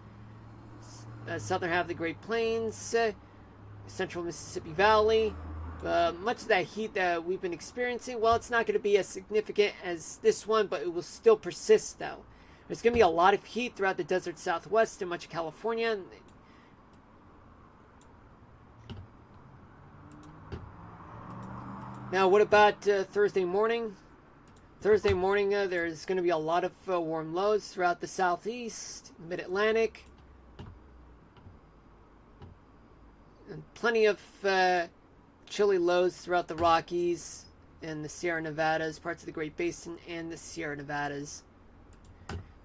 Speaker 1: southern half of the Great Plains, central Mississippi Valley. Much of that heat that we've been experiencing, well, it's not going to be as significant as this one, but it will still persist, though. There's going to be a lot of heat throughout the desert Southwest and much of California. Now, what about Thursday morning? Thursday morning, there's going to be a lot of warm lows throughout the southeast, mid-Atlantic, and plenty of chilly lows throughout the Rockies and the Sierra Nevadas, parts of the Great Basin and the Sierra Nevadas.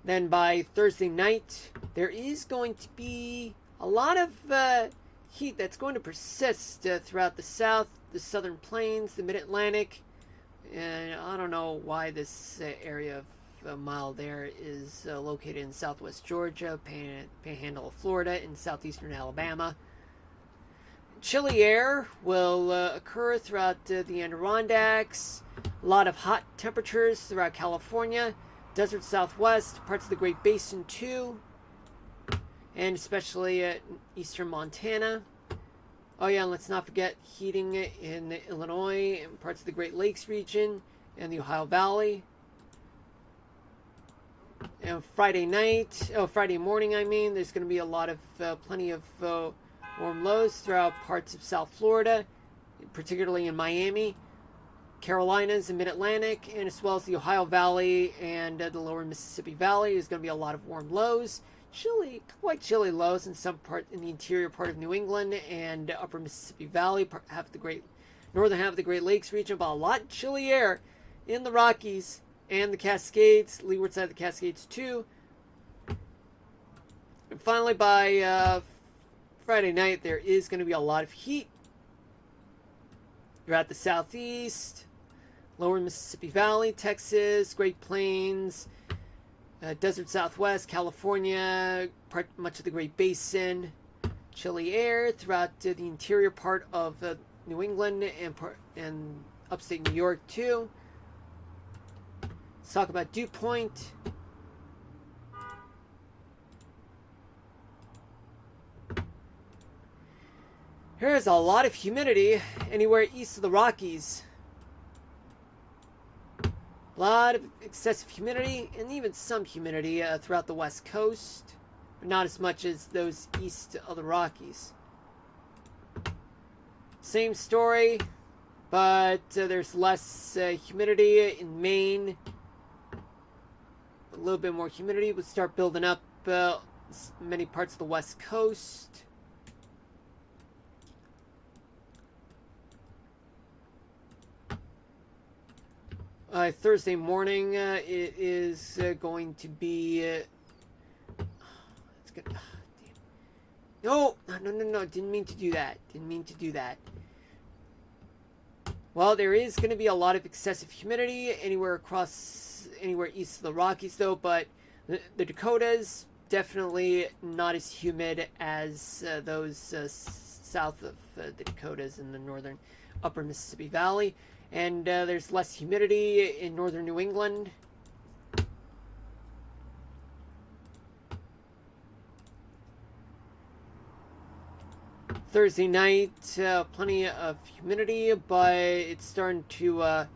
Speaker 1: Then by Thursday night, there is going to be a lot of heat that's going to persist throughout the south, the southern plains, the mid-Atlantic. And I don't know why this area of a mile there is located in southwest Georgia, panhandle of Florida, and southeastern Alabama. Chilly air will occur throughout the Adirondacks. A lot of hot temperatures throughout California, desert Southwest, parts of the Great Basin too, and especially eastern Montana. Oh yeah, and let's not forget heating in Illinois and parts of the Great Lakes region and the Ohio Valley. And Friday morning, I mean, there's going to be a lot of, plenty of warm lows throughout parts of South Florida, particularly in Miami, Carolinas, and Mid-Atlantic, and as well as the Ohio Valley and the lower Mississippi Valley. There's going to be a lot of warm lows, quite chilly lows in some part in the interior part of New England and upper Mississippi Valley, northern half of the Great Lakes region, but a lot chilly air in the Rockies and the Cascades, leeward side of the Cascades too. And finally, by Friday night, there is going to be a lot of heat throughout the southeast, lower Mississippi Valley, Texas, Great Plains, desert Southwest, California, much of the Great Basin. Chilly air throughout the interior part of New England and upstate New York too. Let's talk about dew point. Here's a lot of humidity anywhere east of the Rockies. A lot of excessive humidity and even some humidity throughout the West Coast, but not as much as those east of the Rockies. Same story, but there's less humidity in Maine. A little bit more humidity would start building up many parts of the West Coast. Thursday morning, it is going to be. It's good. No! Didn't mean to do that. Well, there is going to be a lot of excessive humidity anywhere east of the Rockies, though. But the Dakotas definitely not as humid as those south of the Dakotas in the northern upper Mississippi Valley. And there's less humidity in northern New England. Thursday night, plenty of humidity, but it's starting to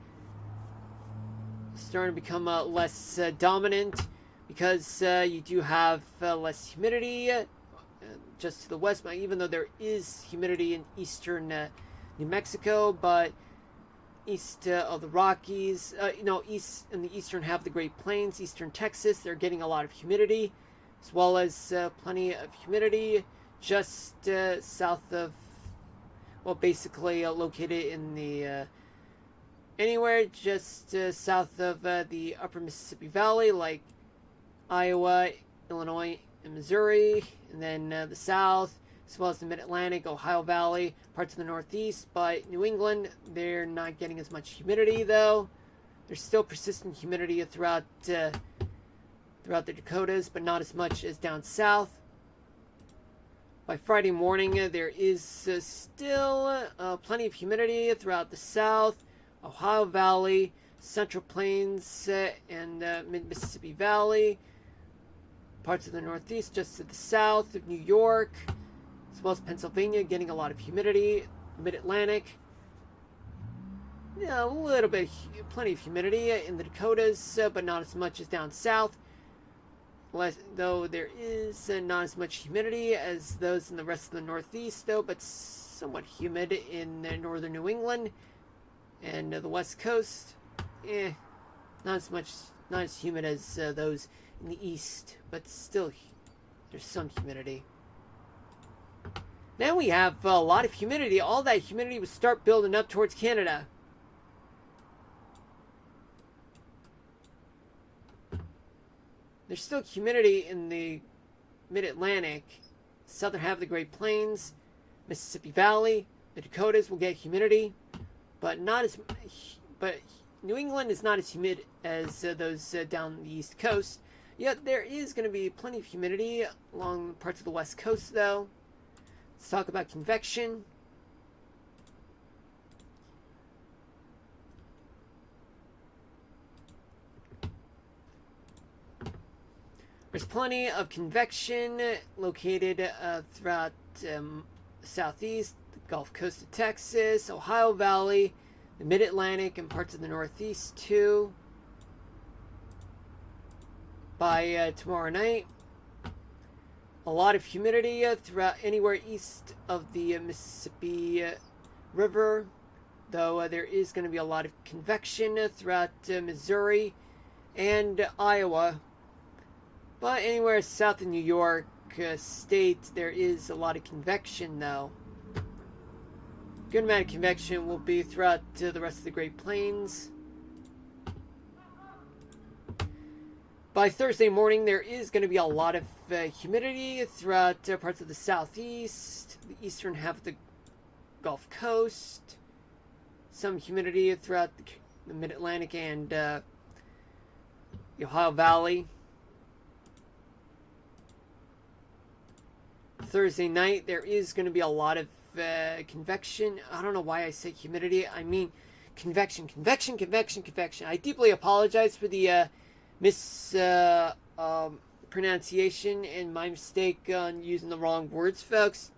Speaker 1: become less dominant because you do have less humidity just to the west. Even though there is humidity in eastern New Mexico, but east of the Rockies, east in the eastern half of the Great Plains, eastern Texas, they're getting a lot of humidity, as well as plenty of humidity just south of, basically located in the anywhere just south of the upper Mississippi Valley, like Iowa, Illinois, and Missouri, and then the south, as well as the Mid-Atlantic, Ohio Valley, parts of the Northeast. But New England, they're not getting as much humidity, though. There's still persistent humidity throughout the Dakotas, but not as much as down south. By Friday morning, there is still plenty of humidity throughout the south, Ohio Valley, Central Plains, and Mid-Mississippi Valley, parts of the Northeast, just to the south of New York, as well as Pennsylvania, getting a lot of humidity. Mid-Atlantic, a little bit, plenty of humidity in the Dakotas, but not as much as down south. Though there is not as much humidity as those in the rest of the Northeast, though, but somewhat humid in northern New England and the West Coast. Not as humid as those in the East, but still, there's some humidity. Now we have a lot of humidity. All that humidity would start building up towards Canada. There's still humidity in the Mid-Atlantic, southern half of the Great Plains, Mississippi Valley. The Dakotas will get humidity, but New England is not as humid as those down the East Coast. Yet there is going to be plenty of humidity along parts of the West Coast, though. Let's talk about convection. There's plenty of convection located throughout the southeast, the Gulf Coast of Texas, Ohio Valley, the Mid-Atlantic, and parts of the Northeast too. By tomorrow night, a lot of humidity throughout anywhere east of the Mississippi River, though there is going to be a lot of convection throughout Missouri and Iowa. But anywhere south of New York State, there is a lot of convection, though. Good amount of convection will be throughout the rest of the Great Plains. By Thursday morning, there is going to be a lot of humidity throughout parts of the southeast, the eastern half of the Gulf Coast. Some humidity throughout the Mid-Atlantic and the Ohio Valley. Thursday night, there is going to be a lot of convection. I don't know why I say humidity. I mean convection. I deeply apologize for the mispronunciation and my mistake on using the wrong words, folks.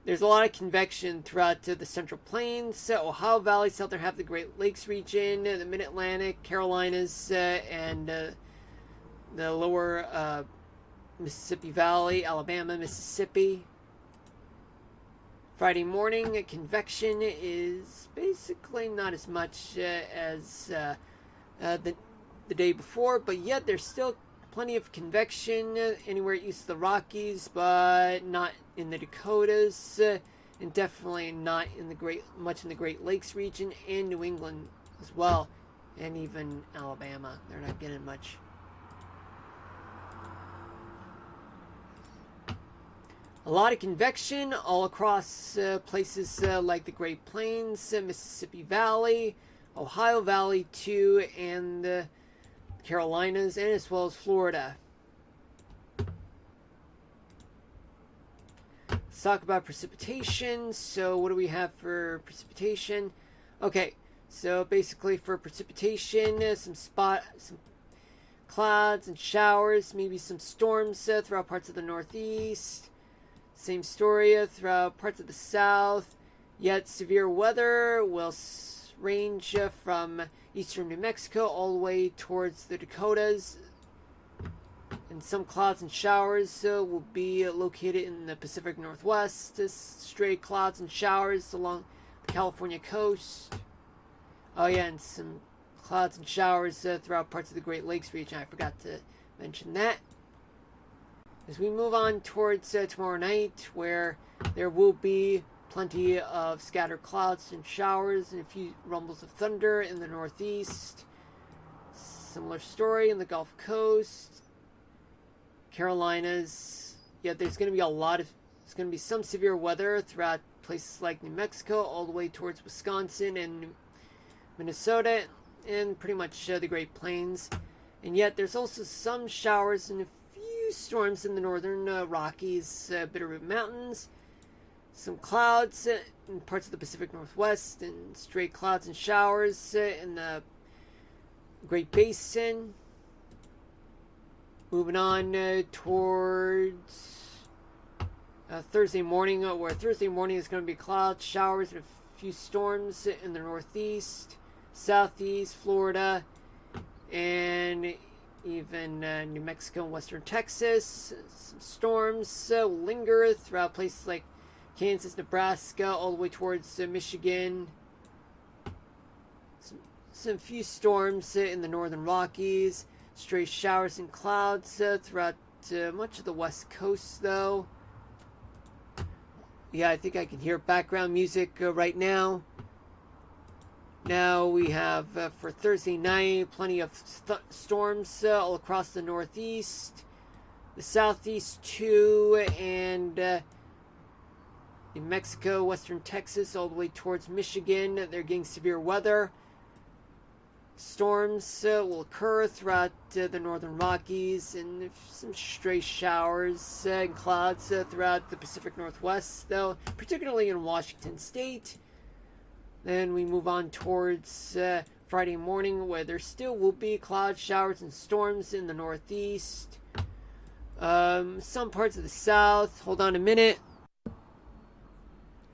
Speaker 1: There's a lot of convection throughout the Central Plains, Ohio Valley, southern half of the Great Lakes region, the Mid-Atlantic, Carolinas, and the lower Mississippi Valley, Alabama, Mississippi. Friday morning, convection is basically not as much as the day before, but yet there's still plenty of convection anywhere east of the Rockies, but not in the Dakotas, and definitely not in the much in the Great Lakes region and New England as well, and even Alabama. They're not getting much. A lot of convection all across places like the Great Plains, Mississippi Valley, Ohio Valley too, and the Carolinas, and as well as Florida. Let's talk about precipitation. So what do we have for precipitation? Okay, so basically for precipitation, some clouds and showers, maybe some storms throughout parts of the Northeast. Same story throughout parts of the South, yet severe weather will range from eastern New Mexico all the way towards the Dakotas. And some clouds and showers will be located in the Pacific Northwest. Stray clouds and showers along the California coast. Oh yeah, and some clouds and showers throughout parts of the Great Lakes region. I forgot to mention that. As we move on towards tomorrow night, where there will be plenty of scattered clouds and showers and a few rumbles of thunder in the Northeast. Similar story in the Gulf Coast, Carolinas. Yeah, there's going to be some severe weather throughout places like New Mexico, all the way towards Wisconsin and Minnesota, and pretty much the Great Plains. And yet there's also some showers and storms in the northern Rockies, Bitterroot Mountains, some clouds in parts of the Pacific Northwest, and stray clouds and showers in the Great Basin. Moving on towards Thursday morning, where Thursday morning is going to be clouds, showers, and a few storms in the Northeast, Southeast, Florida, and even New Mexico and western Texas. Some storms will linger throughout places like Kansas, Nebraska, all the way towards Michigan. Some few storms in the northern Rockies. Stray showers and clouds throughout much of the west coast, though. Yeah, I think I can hear background music right now. Now we have, for Thursday night, plenty of storms all across the Northeast, the Southeast too, and New Mexico, western Texas, all the way towards Michigan. They're getting severe weather. Storms will occur throughout the northern Rockies, and some stray showers and clouds throughout the Pacific Northwest, though, particularly in Washington State. Then we move on towards Friday morning, where there still will be clouds, showers, and storms in the Northeast. Some parts of the South. Hold on a minute.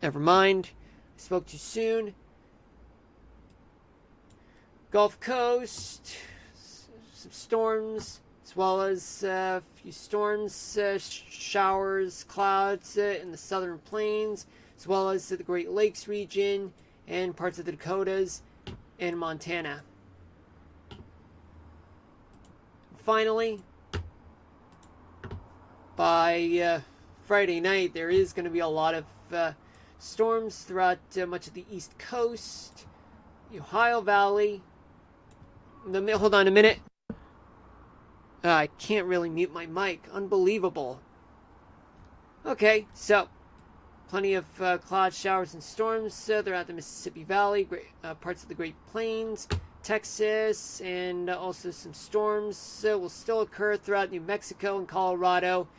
Speaker 1: Never mind. I spoke too soon. Gulf Coast. Some storms, as well as a few storms, showers, clouds in the southern plains, as well as the Great Lakes region and parts of the Dakotas and Montana. Finally, by Friday night, there is going to be a lot of storms throughout much of the East Coast, the Ohio Valley. Hold on a minute. I can't really mute my mic. Unbelievable. Okay, so plenty of cloud showers and storms throughout the Mississippi Valley, parts of the Great Plains, Texas, and also some storms will still occur throughout New Mexico and Colorado.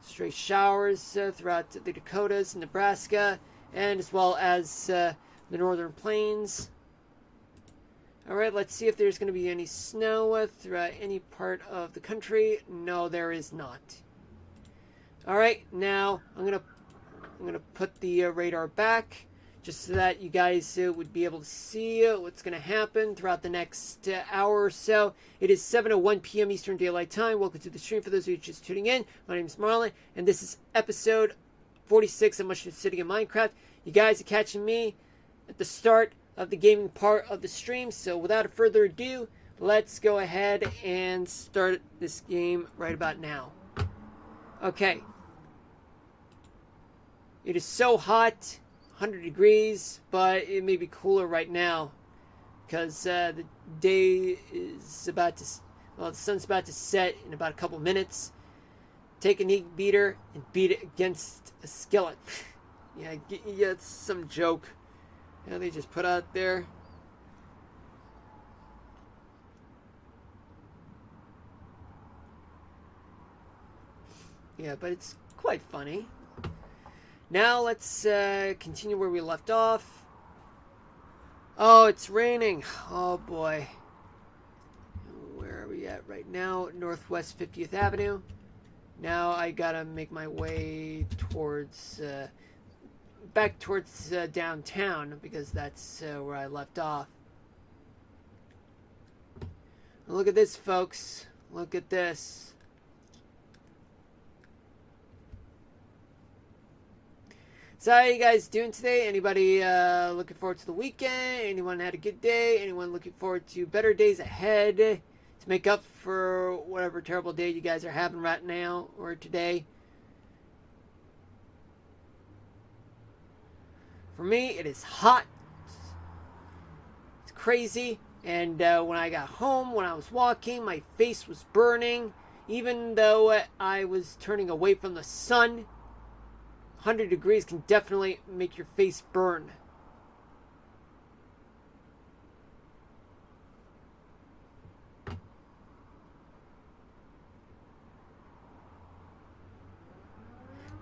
Speaker 1: Stray showers throughout the Dakotas and Nebraska, and as well as the northern plains. Alright, let's see if there's going to be any snow throughout any part of the country. No, there is not. Alright, now I'm gonna put the radar back, just so that you guys would be able to see what's going to happen throughout the next hour or so. It is 7:01 p.m. Eastern Daylight Time. Welcome to the stream for those of you just tuning in. My name is Marlon, and this is episode 46 of Mushroom City of Minecraft. You guys are catching me at the start of the gaming part of the stream, so without further ado, let's go ahead and start this game right about now. Okay. It is so hot, 100 degrees, but it may be cooler right now because the day is about to, well, the sun's about to set in about a couple minutes. Take a heat beater and beat it against a skillet. Yeah, it's some joke. Yeah, they just put out there. Yeah, but it's quite funny. Now let's continue where we left off. Oh, it's raining. Oh boy. Where are we at right now? Northwest 50th Avenue. Now I gotta make my way towards back towards downtown, because that's where I left off. Look at this, folks. Look at this. So how are you guys doing today? Anybody looking forward to the weekend? Anyone had a good day? Anyone looking forward to better days ahead to make up for whatever terrible day you guys are having right now or today? For me, it is hot. It's crazy. And when I got home, when I was walking, my face was burning. Even though I was turning away from the sun, 100 degrees can definitely make your face burn.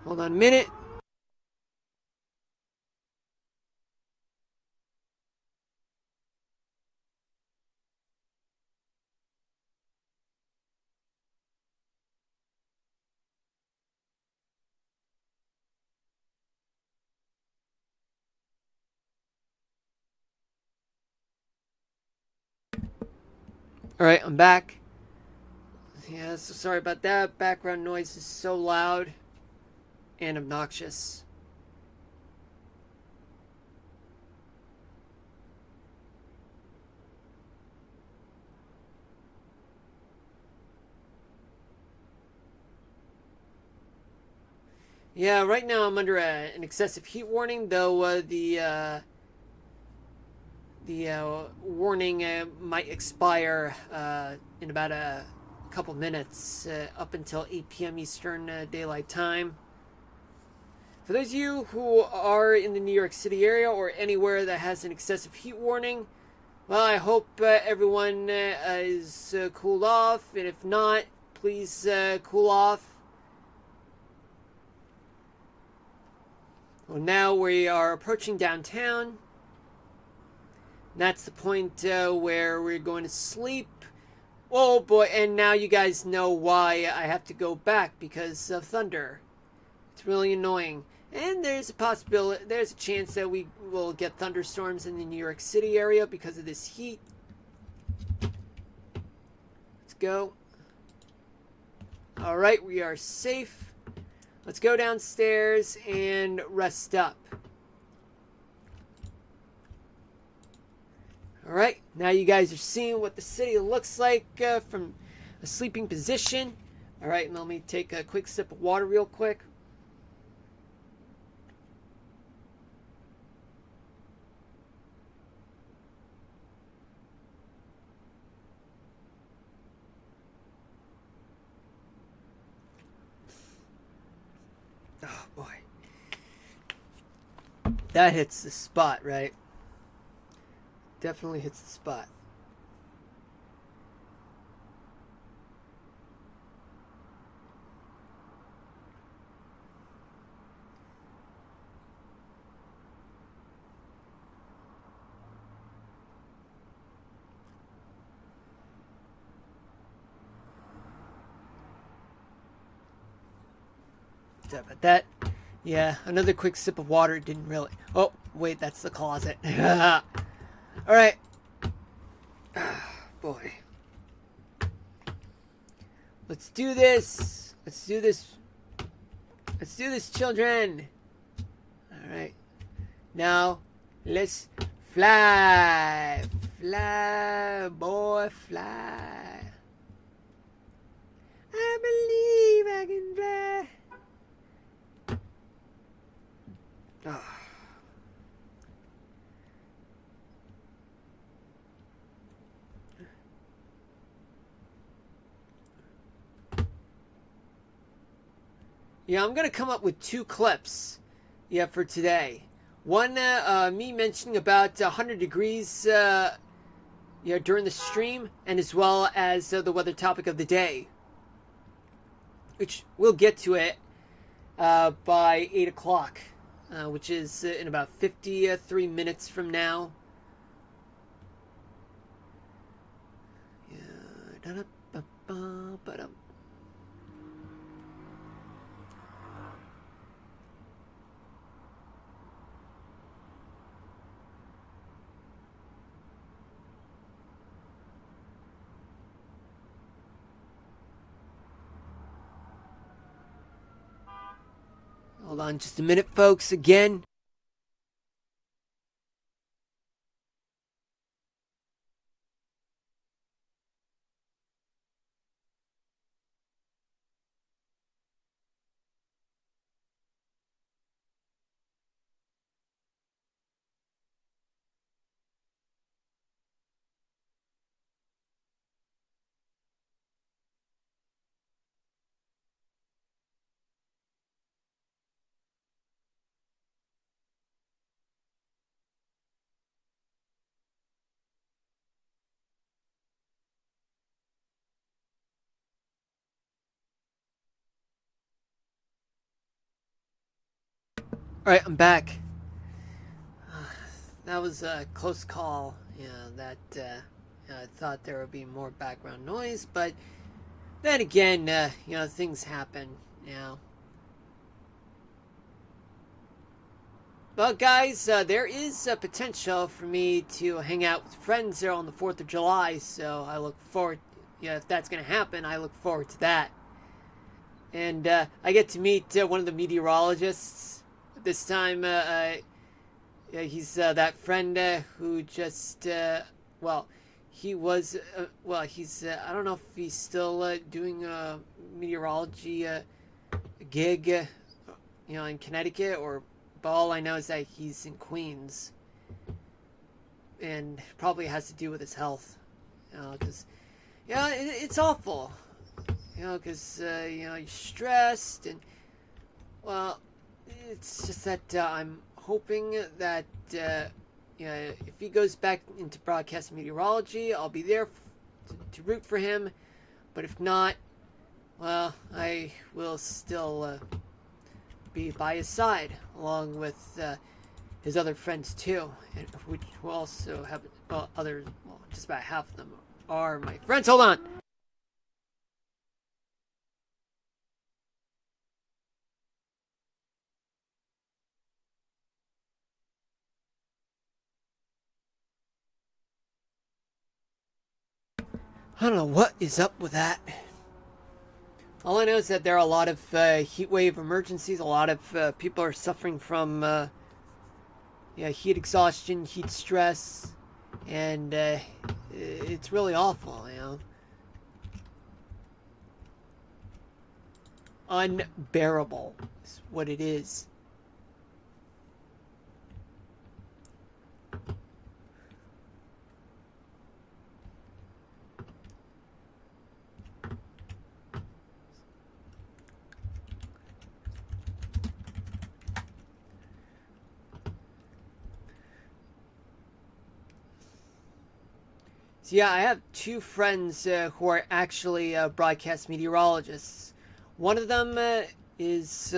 Speaker 1: Hold on a minute. Alright, I'm back. Yeah, so sorry about that. Background noise is so loud and obnoxious. Yeah, right now I'm under an excessive heat warning, though the warning might expire in about a couple minutes, up until 8 p.m. Eastern Daylight Time. For those of you who are in the New York City area or anywhere that has an excessive heat warning, well, I hope everyone is cooled off, and if not, please cool off. Well, now we are approaching downtown. That's the point where we're going to sleep. Oh boy, and now you guys know why I have to go back, because of thunder. It's really annoying. And there's a possibility, there's a chance that we will get thunderstorms in the New York City area because of this heat. Let's go. All right, we are safe. Let's go downstairs and rest up. All right, now you guys are seeing what the city looks like from a sleeping position. All right, and let me take a quick sip of water real quick. Oh boy. That hits the spot, right? Definitely hits the spot. Sorry about that. Yeah, another quick sip of water didn't really. Oh, wait, that's the closet. All right. Boy. Let's do this. Let's do this. Let's do this, children. All right. Now, let's fly. Fly, boy, fly. I believe I can fly. Oh. Yeah, I'm gonna come up with 2 clips. Yeah, for today. One, me mentioning about 100 degrees, during the stream, and as well as the weather topic of the day, which we'll get to it by 8 o'clock, which is in about 53 minutes from now. Yeah. Hold on just a minute, folks, again. Alright, I'm back. That was a close call. I thought there would be more background noise, but then again, things happen. Well, guys, there is a potential for me to hang out with friends there on the 4th of July, so I look forward, if that's going to happen, I look forward to that. And I get to meet one of the meteorologists. This time, he's that friend who just, he was, he's, I don't know if he's still doing a meteorology gig, in Connecticut, but all I know is that he's in Queens. And probably has to do with his health, because, it's awful, because, you're stressed, and, well, it's just that I'm hoping that if he goes back into broadcast meteorology, I'll be there to root for him. But if not, well, I will still be by his side, along with his other friends too, and which will also have others. Well, just about half of them are my friends. Hold on. I don't know what is up with that. All I know is that there are a lot of heat wave emergencies. A lot of people are suffering from heat exhaustion, heat stress, and it's really awful. Unbearable is what it is. So yeah, I have two friends who are actually broadcast meteorologists. One of them is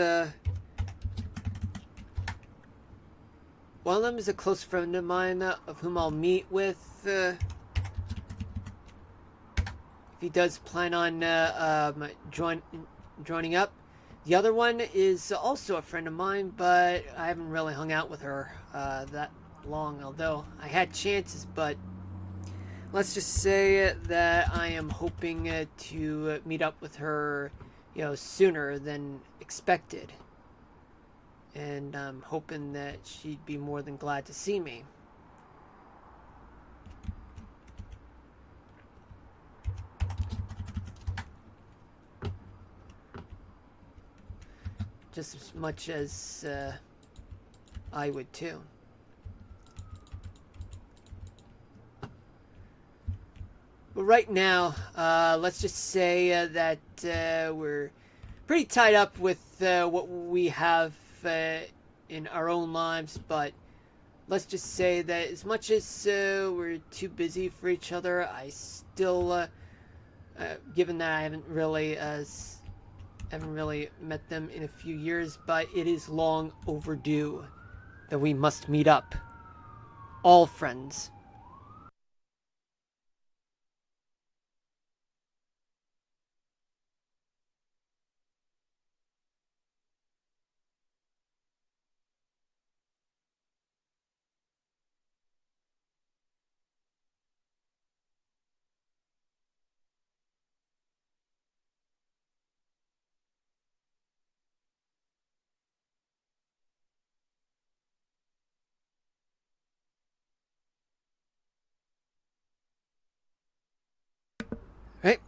Speaker 1: one of them is a close friend of mine of whom I'll meet with if he does plan on joining up. The other one is also a friend of mine, but I haven't really hung out with her that long. Although I had chances, but let's just say that I am hoping to meet up with her, sooner than expected. And I'm hoping that she'd be more than glad to see me. Just as much as I would too. But right now, let's just say that we're pretty tied up with what we have in our own lives. But let's just say that as much as we're too busy for each other, I still, given that I haven't really met them in a few years, but it is long overdue that we must meet up. All friends. Right?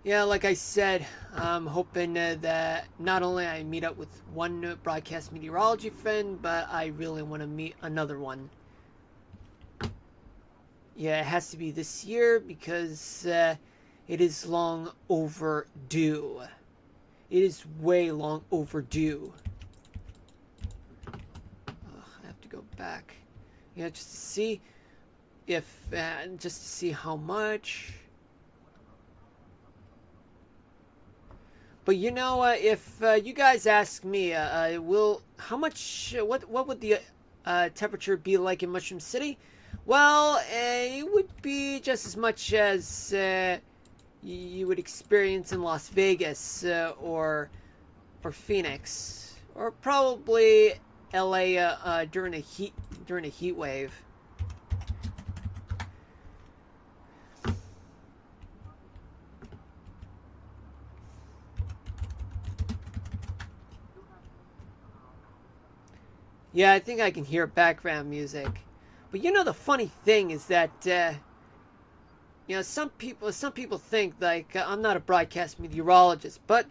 Speaker 1: Yeah, like I said, I'm hoping that not only I meet up with one broadcast meteorology friend, but I really want to meet another one. Yeah, it has to be this year because it is long overdue. It is way long overdue. I have to go back. Yeah, just to see if, just to see how much. But if you guys ask me, what would the temperature be like in Mushroom City? Well, it would be just as much as you would experience in Las Vegas or Phoenix, or probably LA during a heat wave. Yeah, I think I can hear background music. But the funny thing is that some people think like I'm not a broadcast meteorologist, but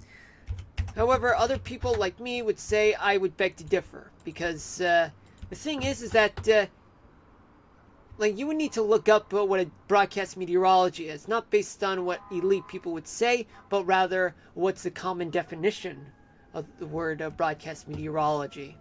Speaker 1: however, other people like me would say I would beg to differ because the thing is that like you would need to look up what a broadcast meteorology is, not based on what elite people would say, but rather what's the common definition of the word broadcast meteorology.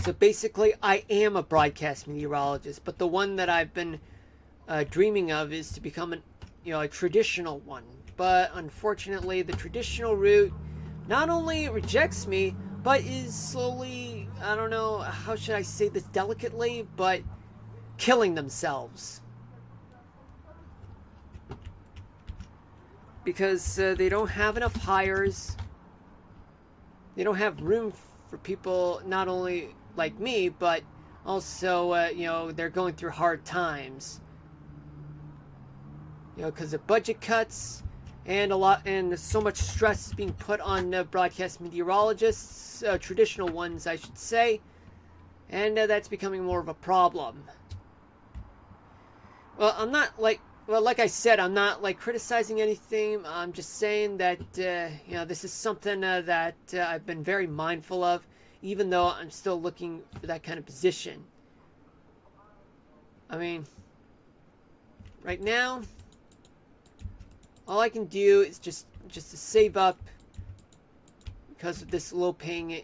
Speaker 1: So basically, I am a broadcast meteorologist, but the one that I've been dreaming of is to become a traditional one. But unfortunately, the traditional route not only rejects me, but is slowly I don't know, how should I say this delicately, but killing themselves. Because they don't have enough hires. They don't have room for people not only like me, but also, they're going through hard times. Because of budget cuts and there's so much stress being put on broadcast meteorologists, traditional ones, I should say, and that's becoming more of a problem. Well, like I said, I'm not like criticizing anything. I'm just saying that this is something that I've been very mindful of, even though I'm still looking for that kind of position. I mean, right now, all I can do is just to save up because of this low-paying,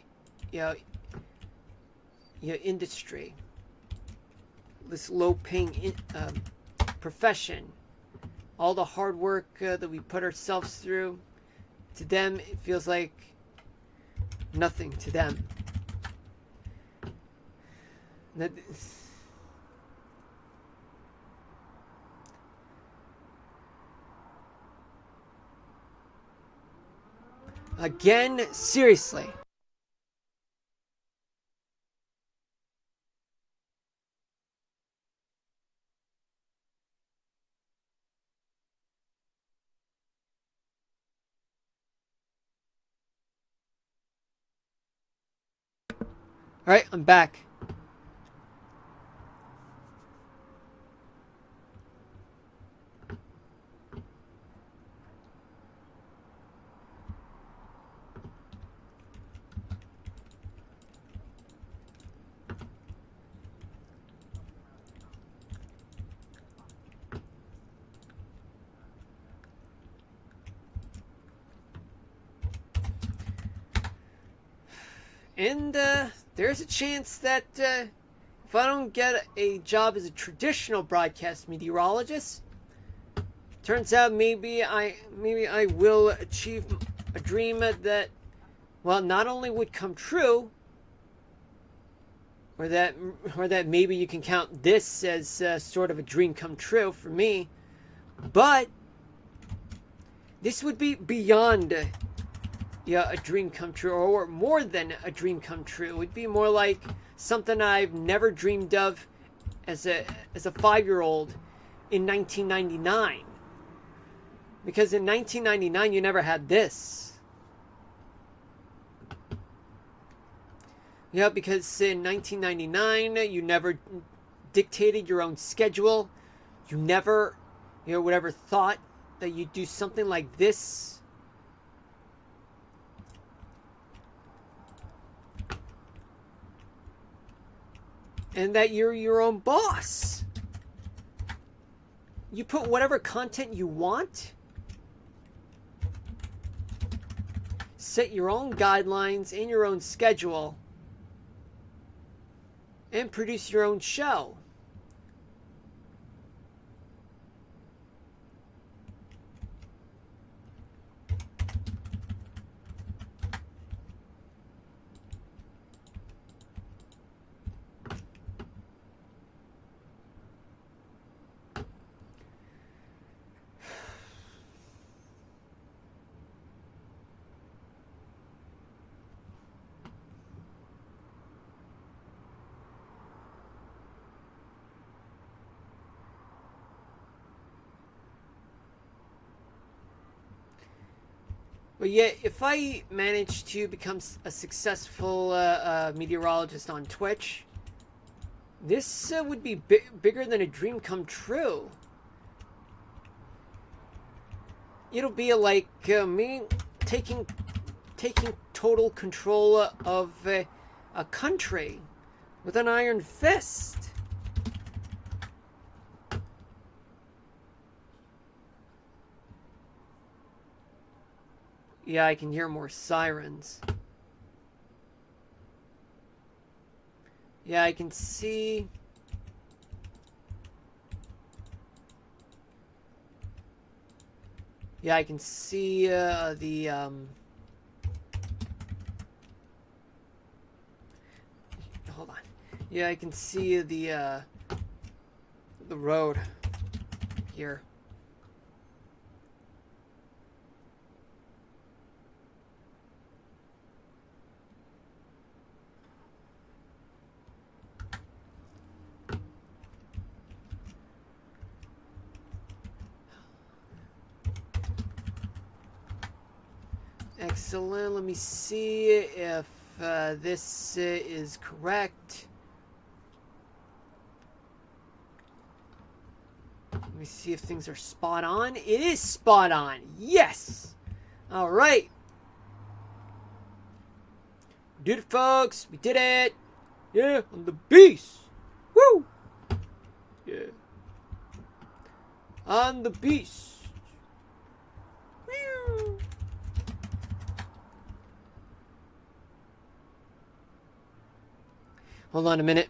Speaker 1: industry, this low-paying profession. All the hard work that we put ourselves through, to them it feels like nothing to them. That, again, seriously. Alright, I'm back. And there's a chance that if I don't get a job as a traditional broadcast meteorologist, turns out maybe I will achieve a dream that, well, not only would come true, or that maybe you can count this as sort of a dream come true for me, but this would be beyond a dream come true, or more than a dream come true. It would be more like something I've never dreamed of as a 5-year-old in 1999. Because in 1999 you never had this. Because in 1999 you never dictated your own schedule. You never, would ever thought that you'd do something like this. And that you're your own boss. You put whatever content you want. Set your own guidelines in your own schedule. And produce your own show. But yet, if I manage to become a successful meteorologist on Twitch, this would be bigger than a dream come true. It'll be like me taking total control of a country with an iron fist. Yeah, I can hear more sirens. Yeah, I can see. Yeah, I can see Yeah, I can see the road here. Excellent. Let me see if this is correct. Let me see if things are spot on. It is spot on. Yes. All right. We did it, folks. We did it. Yeah, I'm the beast. Woo. Yeah. I'm the beast. Woo. Hold on a minute.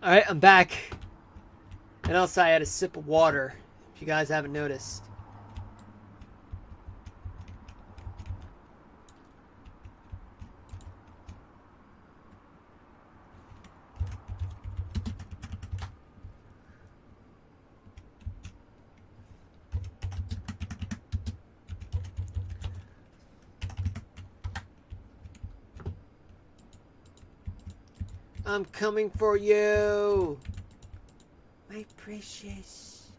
Speaker 1: All right, I'm back. And also, I had a sip of water. If you guys haven't noticed. I'm coming for you, my precious.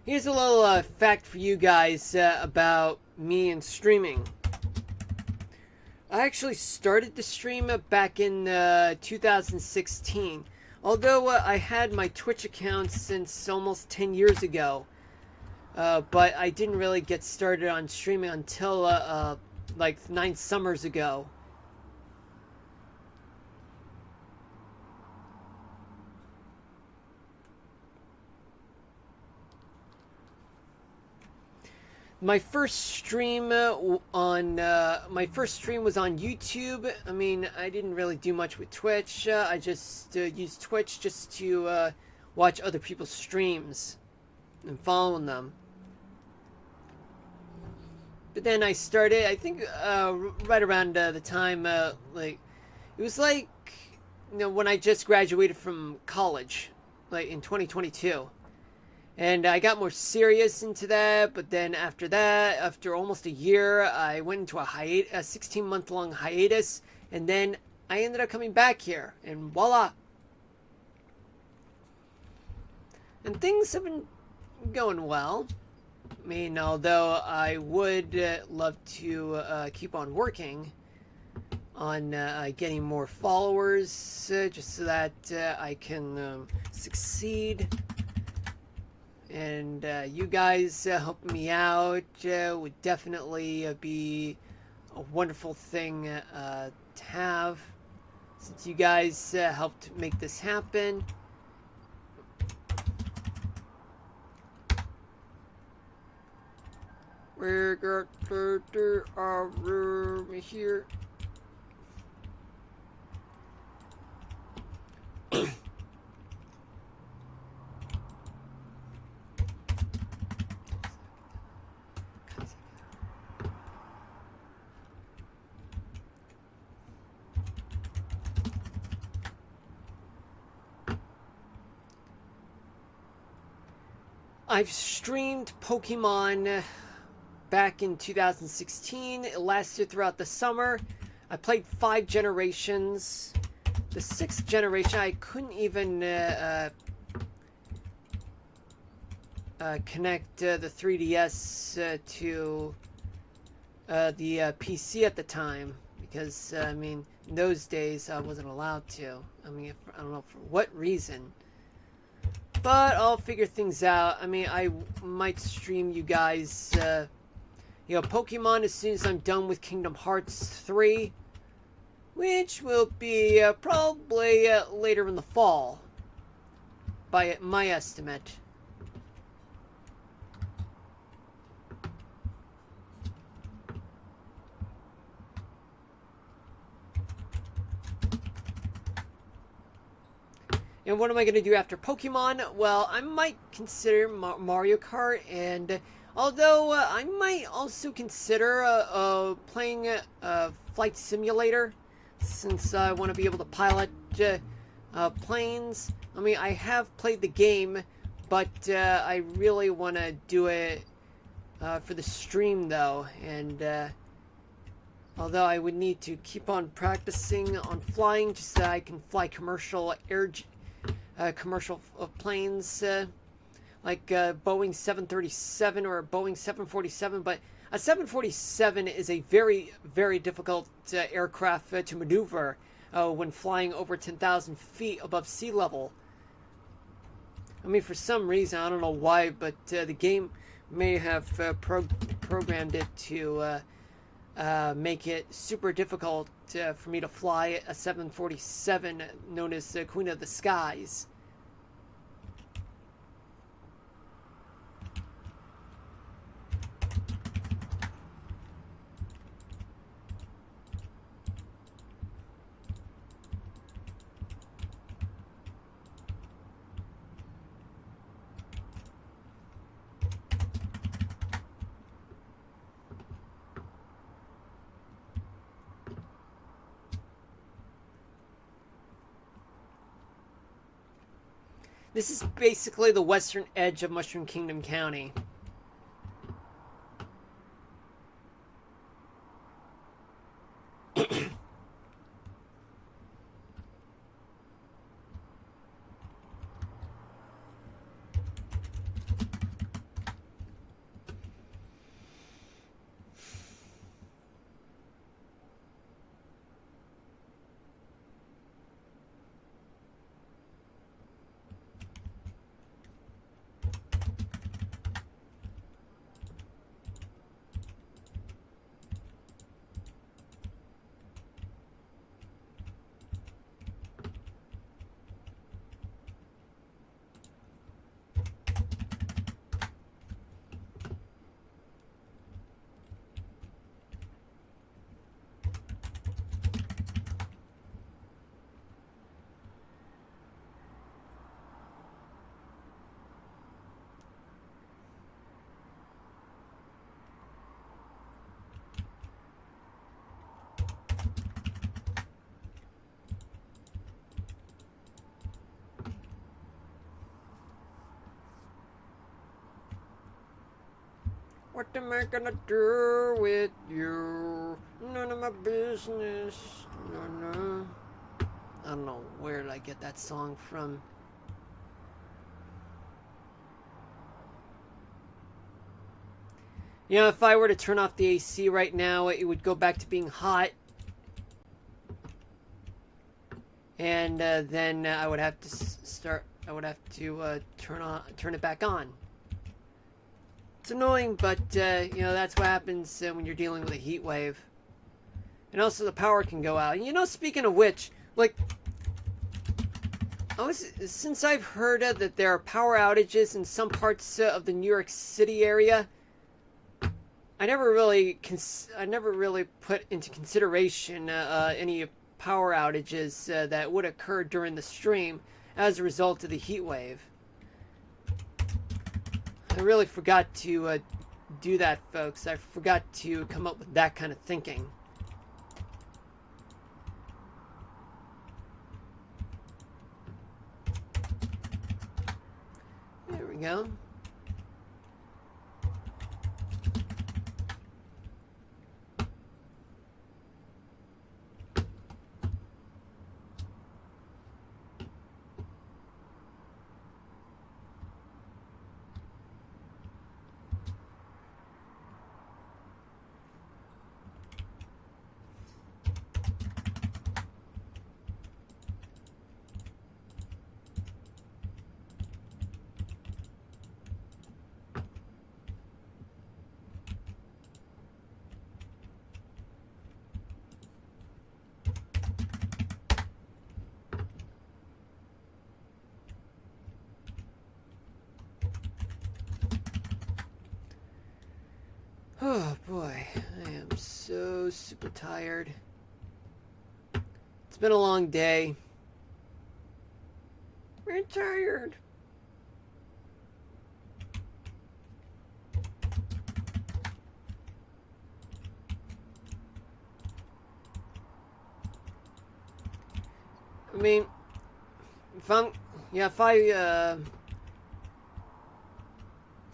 Speaker 1: Here's a little fact for you guys about me and streaming. I actually started the stream back in 2016. Although I had my Twitch account since almost 10 years ago. But I didn't really get started on streaming until like 9 summers ago. My first stream was on YouTube. I mean, I didn't really do much with Twitch. I just used Twitch just to watch other people's streams and follow them. But then I started, I think, right around the time, like, it was like, when I just graduated from college, like in 2022. And I got more serious into that, but then after that, after almost a year, I went into a 16-month-long hiatus, and then I ended up coming back here, and voila. And things have been going well. I mean, although I would love to keep on working on getting more followers, just so that I can succeed. And you guys helping me out would definitely be a wonderful thing to have, since you guys helped make this happen. We got our room here. I've streamed Pokemon back in 2016. It lasted throughout the summer. I played 5 generations. The 6th generation, I couldn't even connect the 3DS to the PC at the time, because I mean, in those days I wasn't allowed to. I mean, I don't know for what reason, but I'll figure things out. I mean, I might stream you guys, Pokemon as soon as I'm done with Kingdom Hearts 3, which will be probably later in the fall, by my estimate. And what am I going to do after Pokemon? Well, I might consider Mario Kart, and although I might also consider playing Flight Simulator, since I want to be able to pilot planes. I mean, I have played the game, but I really want to do it for the stream, though, and although I would need to keep on practicing on flying just so I can fly commercial planes like Boeing 737 or Boeing 747, but a 747 is a very, very difficult aircraft to maneuver when flying over 10,000 feet above sea level. I mean, for some reason, I don't know why, but the game may have programmed it to make it super difficult for me to fly a 747 known as Queen of the Skies. This is basically the western edge of Mushroom Kingdom County. What am I gonna do with you? None of my business. No. I don't know where did I get that song from. You know, if I were to turn off the AC right now, it would go back to being hot. And then I would have to turn it back on. It's annoying, but that's what happens when you're dealing with a heat wave. And also the power can go out. And speaking of which, like, since I've heard that there are power outages in some parts of the New York City area, I never really put into consideration any power outages that would occur during the stream as a result of the heat wave. I really forgot to do that, folks. I forgot to come up with that kind of thinking. There we go. Oh boy, I am so super tired. It's been a long day. We're tired. I mean,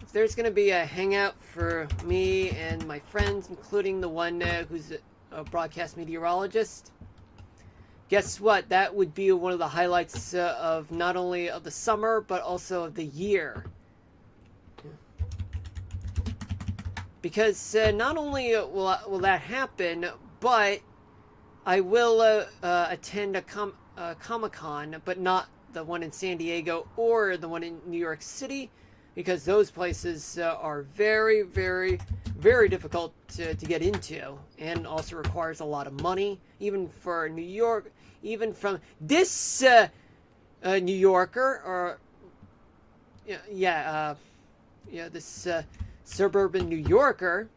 Speaker 1: if there's gonna be a hangout for me and my friends, including the one who's a broadcast meteorologist, guess what? That would be one of the highlights of not only of the summer but also of the year. Because not only will that happen, but I will attend a Comic-Con, but not the one in San Diego or the one in New York City, because those places are very, very, very difficult to get into, and also requires a lot of money, even for New York, even from this New Yorker, or this suburban New Yorker.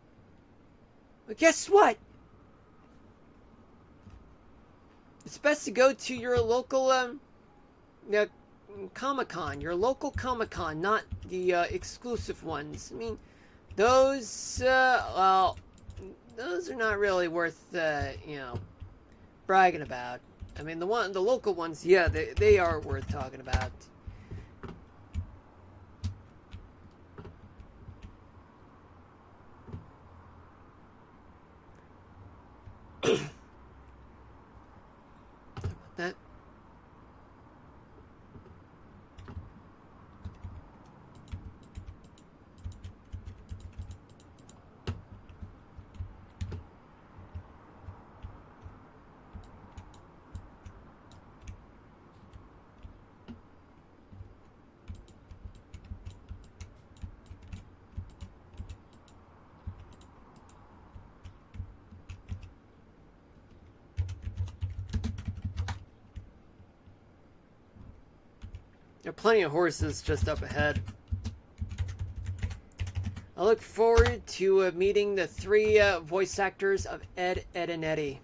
Speaker 1: But guess what? It's best to go to your local Comic-Con, your local Comic-Con, not the exclusive ones. I mean, those those are not really worth bragging about. I mean, the local ones, yeah, they are worth talking about. That. There are plenty of horses just up ahead. I look forward to meeting the three voice actors of Ed, Edd and Eddy.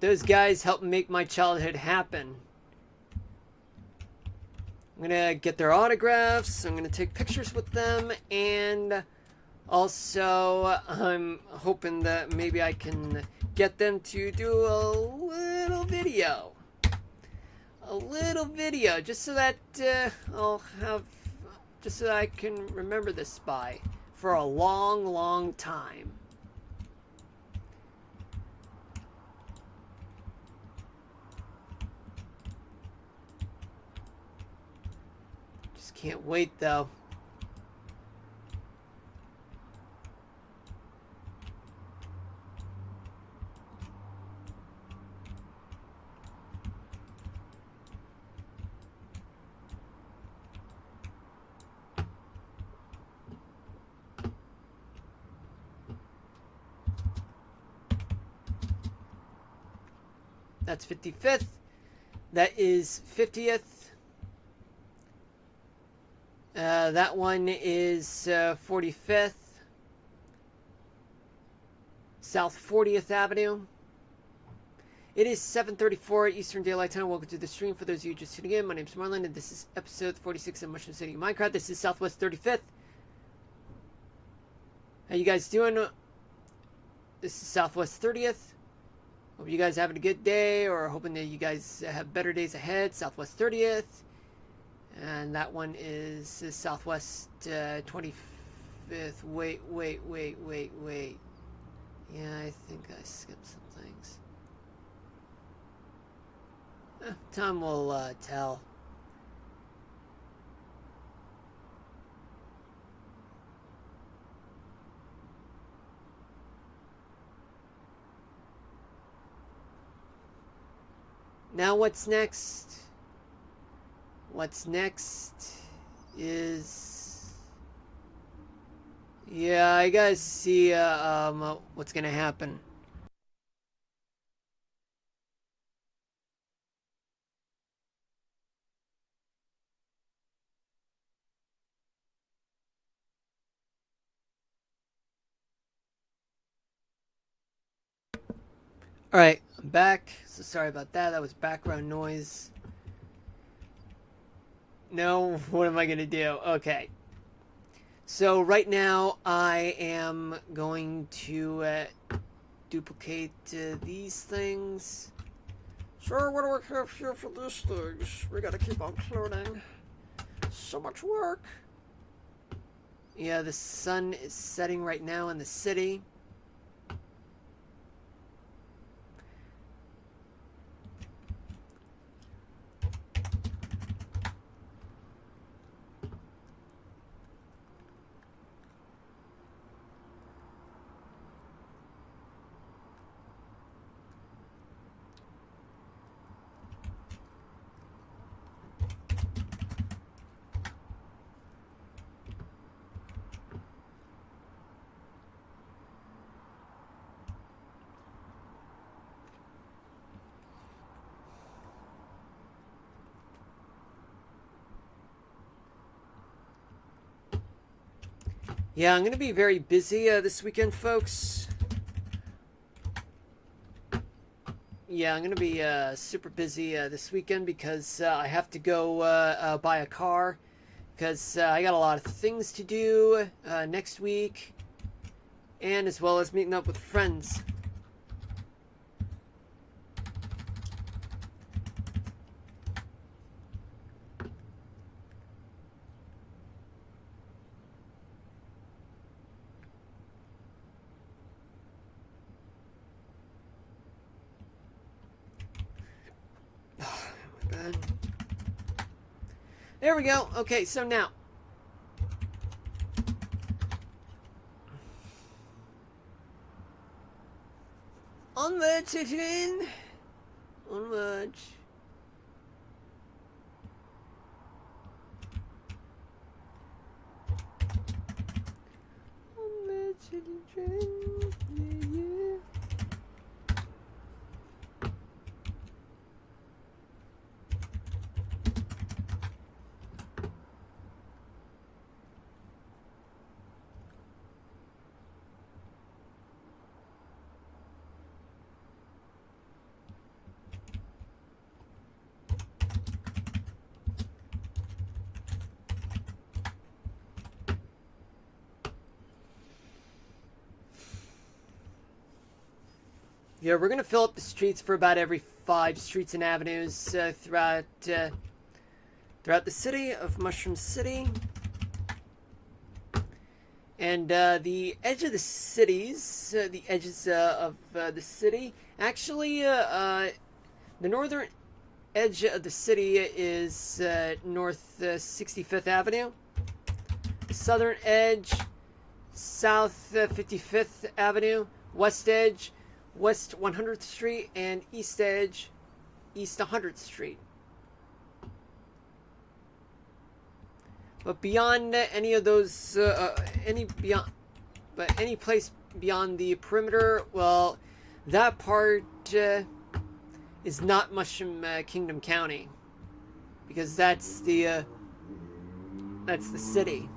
Speaker 1: Those guys helped make my childhood happen. I'm gonna get their autographs, I'm gonna take pictures with them, and also I'm hoping that maybe I can get them to do a little video. Just so that just so that I can remember this by for a long, long time. Just can't wait though. That's 55th. That is 50th. That one is 45th. South 40th Avenue. It is 7:34 Eastern Daylight Time. Welcome to the stream. For those of you just tuning in, my name is Marlon, and this is episode 46 of Mushroom City Minecraft. This is Southwest 35th. How you guys doing? This is Southwest 30th. Hope you guys having a good day, or hoping that you guys have better days ahead. Southwest 30th. And that one is Southwest 25th. Wait. Yeah, I think I skipped some things. Time will tell. Now what's next? What's next is... Yeah, I gotta see what's gonna happen. Alright, I'm back. So sorry about that. That was background noise. No, what am I going to do? Okay. So right now I am going to duplicate these things.
Speaker 2: Sir, what do we have here for these things? We gotta keep on cloning. So much work.
Speaker 1: Yeah, the sun is setting right now in the city. Yeah, I'm going to be very busy this weekend, folks. Yeah, I'm going to be super busy this weekend because I have to go buy a car because I got a lot of things to do next week, and as well as meeting up with friends. My bad. There we go. Okay, so now. Onward, children! Onward. Onward, children. Yeah, yeah. Yeah, we're gonna fill up the streets for about every 5 streets and avenues throughout the city of Mushroom City. And the edge of the cities, the edges of the city, actually, the northern edge of the city is North 65th Avenue. The southern edge, South 55th Avenue. West edge, West 100th Street, and East edge, East 100th Street. But beyond any of those, any place beyond the perimeter, well, that part is not Mushroom Kingdom County, because that's the city.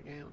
Speaker 1: Down.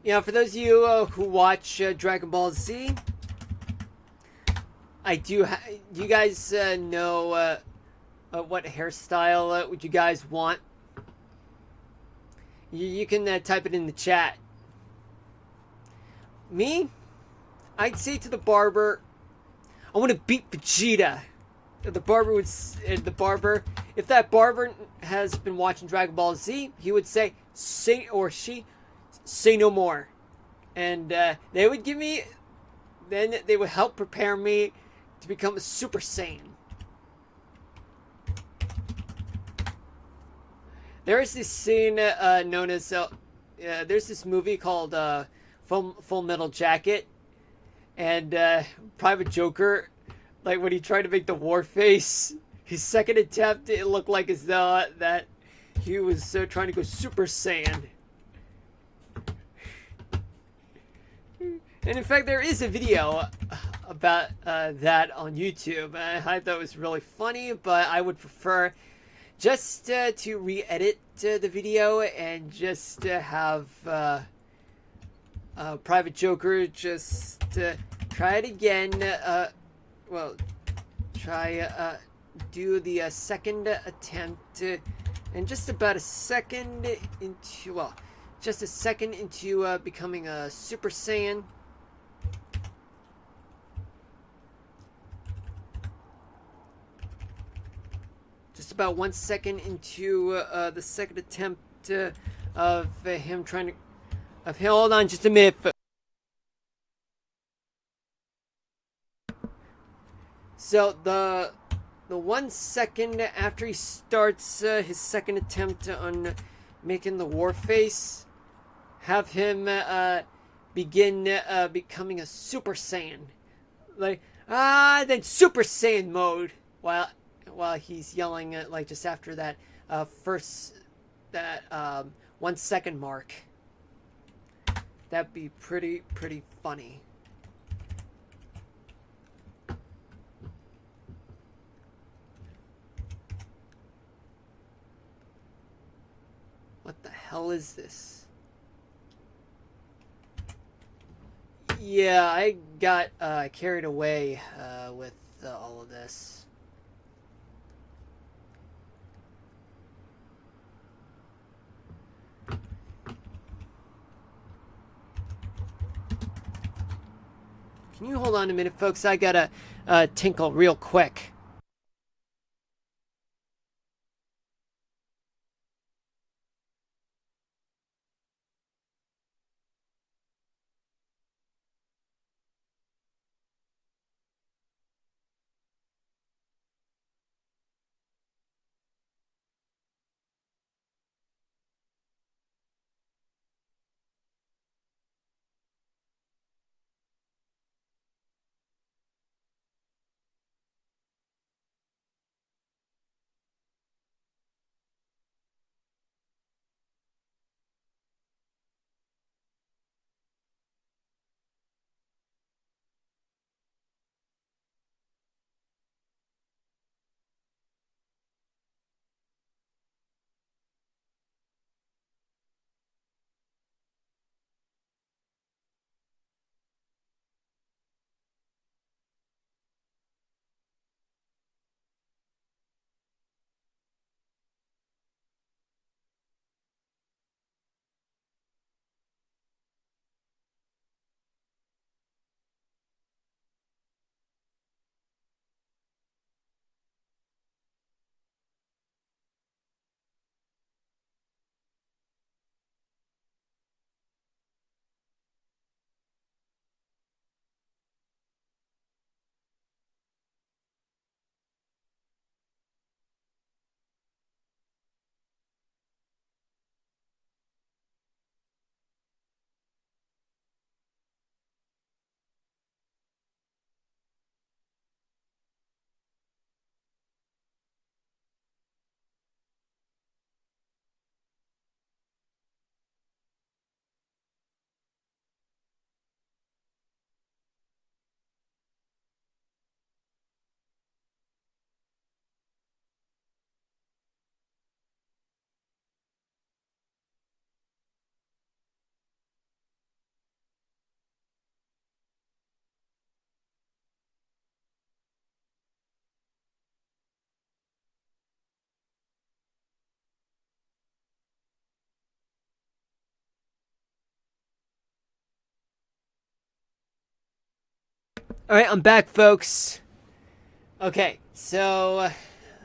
Speaker 1: For those of you who watch Dragon Ball Z, do you guys know what hairstyle would you guys want? You can type it in the chat. Me, I'd say to the barber, I want to beat Vegeta. The barber would, if that barber has been watching Dragon Ball Z, he would say, say no more. And they would give me, then they would help prepare me to become a Super Saiyan. There is this scene known as, there's this movie called Full Metal Jacket, and Private Joker, like when he tried to make the war face, his second attempt, it looked like as though that he was trying to go Super Saiyan. And in fact, there is a video about that on YouTube. I thought it was really funny, but I would prefer just to re-edit the video and just have Private Joker just try it again. Do the second attempt and just about a second into, becoming a Super Saiyan. Just about 1 second into the second attempt of him trying to. Hold on just a minute. So the 1 second after he starts his second attempt on making the war face, have him begin becoming a Super Saiyan, then Super Saiyan mode while he's yelling just after that 1 second mark. That'd be pretty funny. What the hell is this? Yeah, I got carried away with all of this. Can you hold on a minute, folks? I gotta tinkle real quick. Alright, I'm back, folks. Okay, so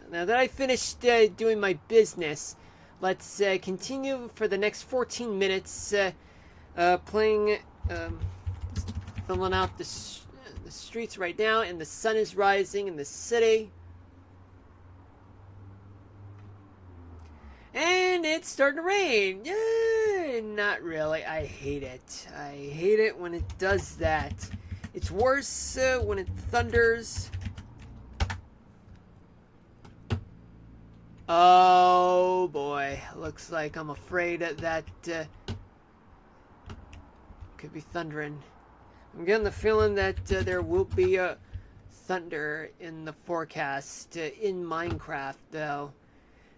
Speaker 1: now that I finished doing my business, let's continue for the next 14 minutes playing, filling out the streets right now, and the sun is rising in the city. And it's starting to rain. Yay! Not really. I hate it. I hate it when it does that. It's worse when it thunders. Oh boy. Looks like I'm afraid that could be thundering. I'm getting the feeling that there will be a thunder in the forecast in Minecraft, though.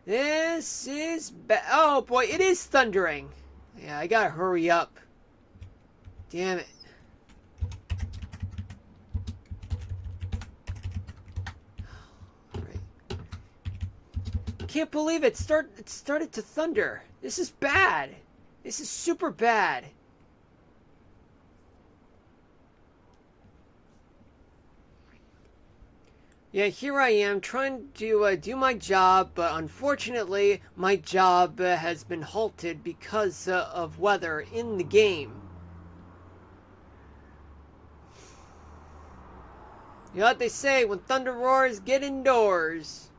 Speaker 1: This is oh boy, it is thundering. Yeah, I gotta hurry up. Damn it. Alright. I can't believe it started to thunder. This is bad. This is super bad. Yeah, here I am trying to do my job, but unfortunately, my job has been halted because of weather in the game. You know what they say, when thunder roars, get indoors.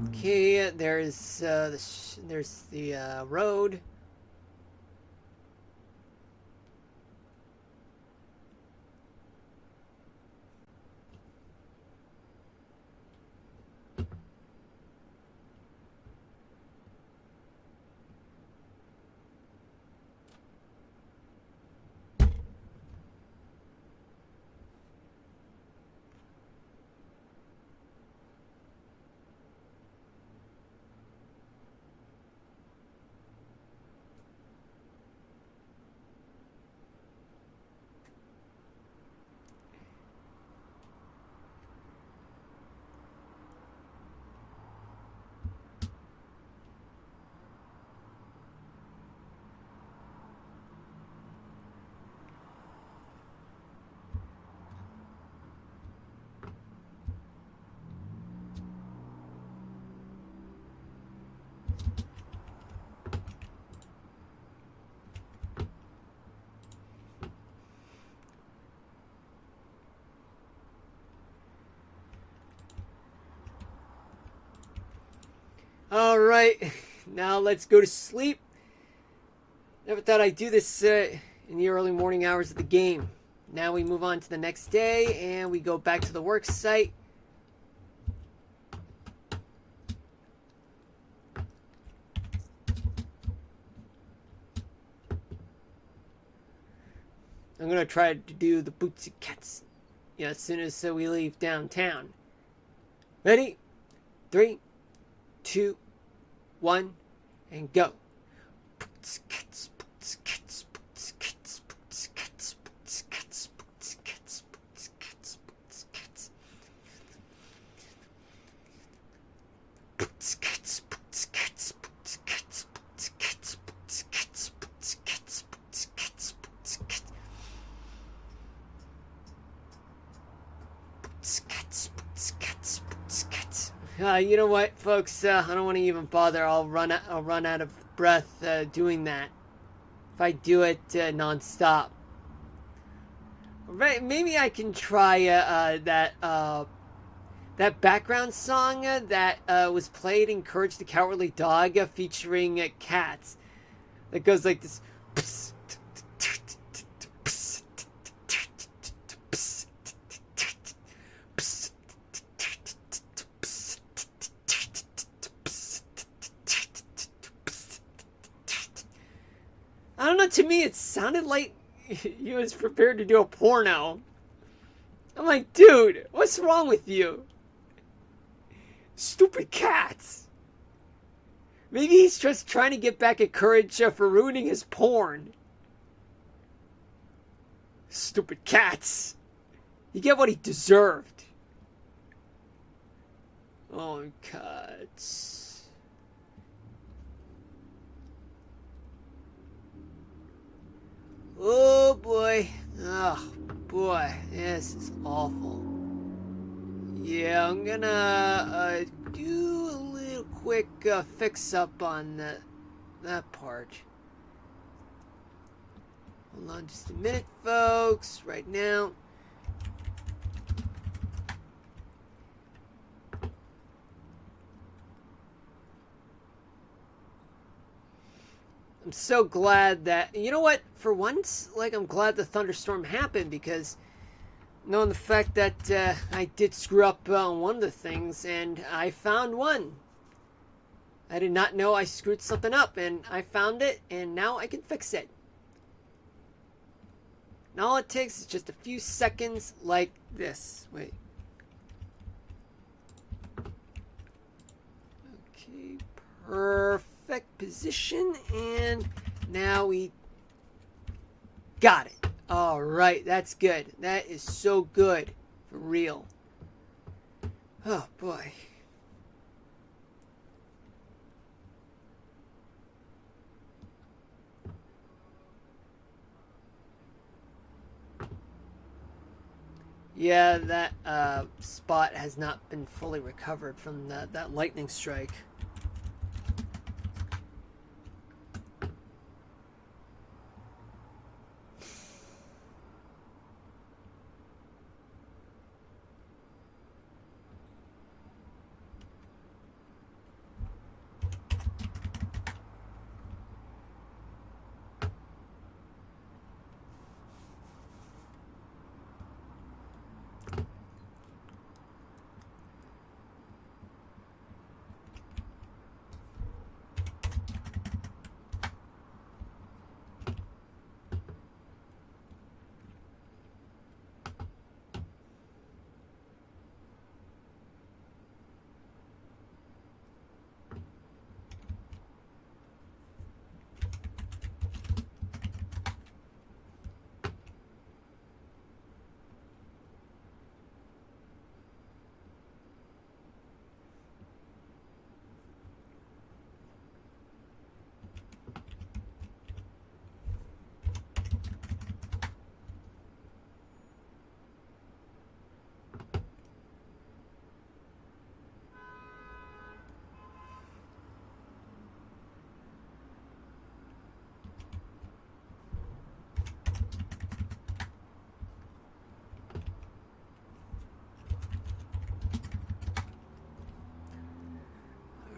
Speaker 1: Okay, there's the road. Alright, now let's go to sleep. Never thought I'd do this in the early morning hours of the game. Now we move on to the next day, and we go back to the work site. I'm going to try to do the Bootsy Cats as soon as we leave downtown. Ready? 3, 2, 1, and go. You know what, folks? I don't want to even bother. I'll run out of breath doing that. If I do it non-stop. Right? Maybe I can try that background song that was played in Courage the Cowardly Dog, featuring cats. That goes like this. I don't know, to me it sounded like he was prepared to do a porno. I'm like, dude, what's wrong with you? Stupid cats! Maybe he's just trying to get back at Courage for ruining his porn. Stupid cats! You get what he deserved. Oh, cats. Oh boy. Oh boy. This is awful. Yeah, I'm gonna do a little quick fix up on that part. Hold on just a minute, folks. Right now. I'm so glad that, you know what, for once, like, I'm glad the thunderstorm happened, because knowing the fact that I did screw up on one of the things, and I found one. I did not know I screwed something up, and I found it, and now I can fix it. And all it takes is just a few seconds like this. Wait. Okay, perfect position, and now we got it. All right, that's good. That is so good, for real. Oh boy. Yeah, that spot has not been fully recovered from that lightning strike.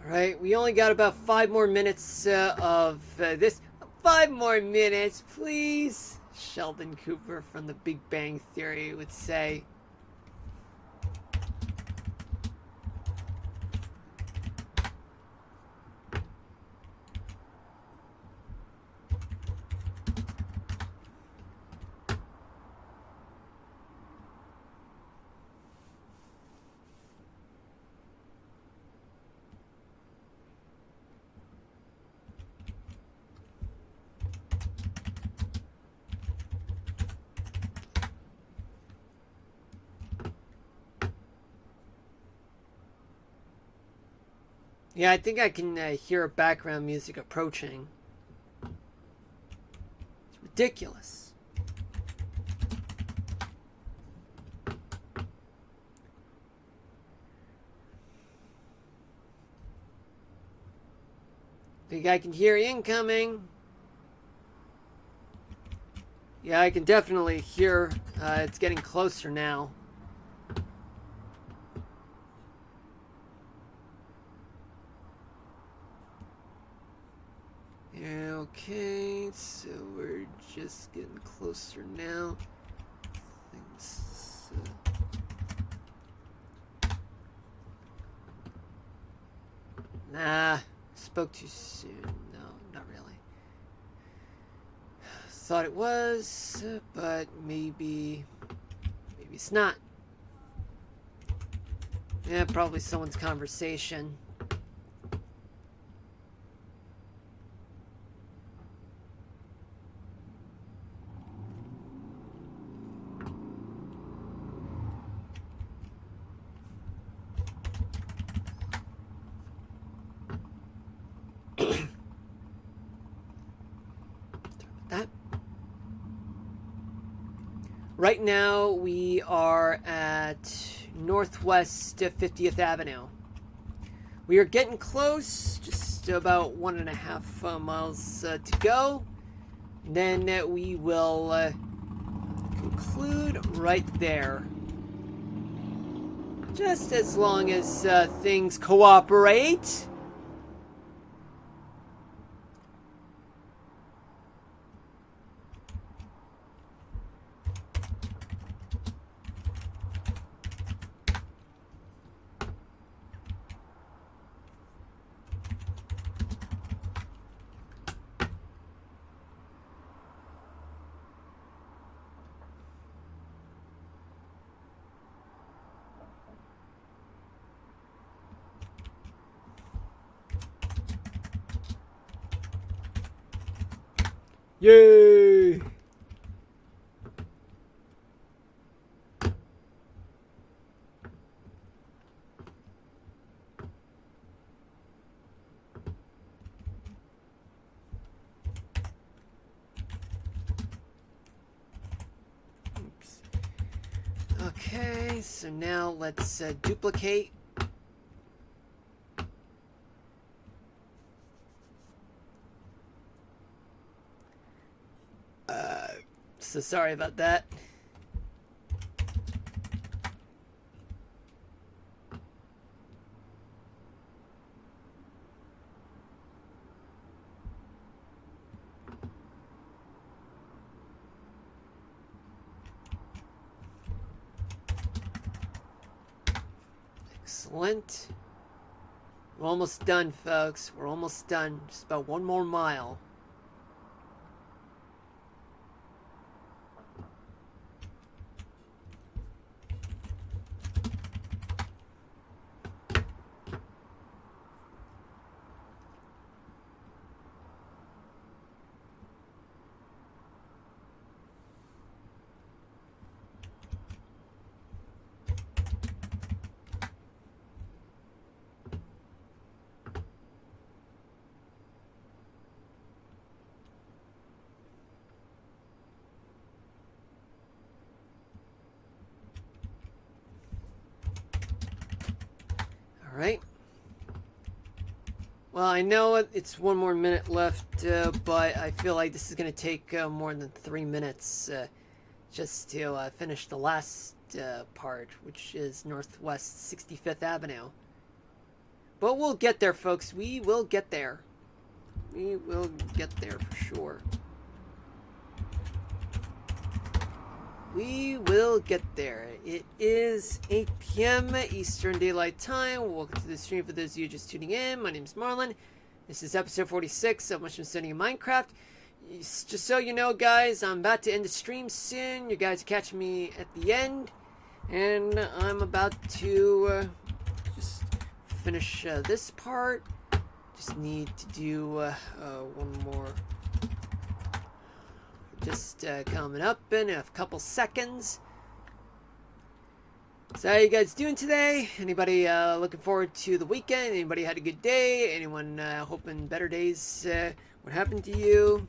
Speaker 1: Right, we only got about 5 more minutes of this. 5 more minutes, please. Sheldon Cooper from The Big Bang Theory would say. Yeah, I think I can hear background music approaching. It's ridiculous. Think I can hear incoming. Yeah, I can definitely hear it's getting closer now. Okay, so we're just getting closer now. Things, nah, spoke too soon. No, not really. Thought it was, but maybe it's not. Yeah, probably someone's conversation. That. Right now, we are at Northwest 50th Avenue. We are getting close, just about 1.5 miles to go. Then we will conclude right there. Just as long as things cooperate. Yay! Oops. Okay, so now let's duplicate. So sorry about that. Excellent. We're almost done, folks. We're almost done. Just about 1 more mile. Alright. Well, I know it's 1 more minute left, but I feel like this is going to take more than 3 minutes just to finish the last part, which is Northwest 65th Avenue. But we'll get there, folks. We will get there. We will get there for sure. We will get there. It is 8 p.m. Eastern Daylight Time. Welcome to the stream for those of you just tuning in. My name is Marlon. This is episode 46 of Mushroom Studying Minecraft. Just so you know, guys, I'm about to end the stream soon. You guys catch me at the end. And I'm about to just finish this part. Just need to do one more. Just coming up in a couple seconds. So how you guys doing today? Anybody looking forward to the weekend? Anybody had a good day? Anyone hoping better days would happen to you?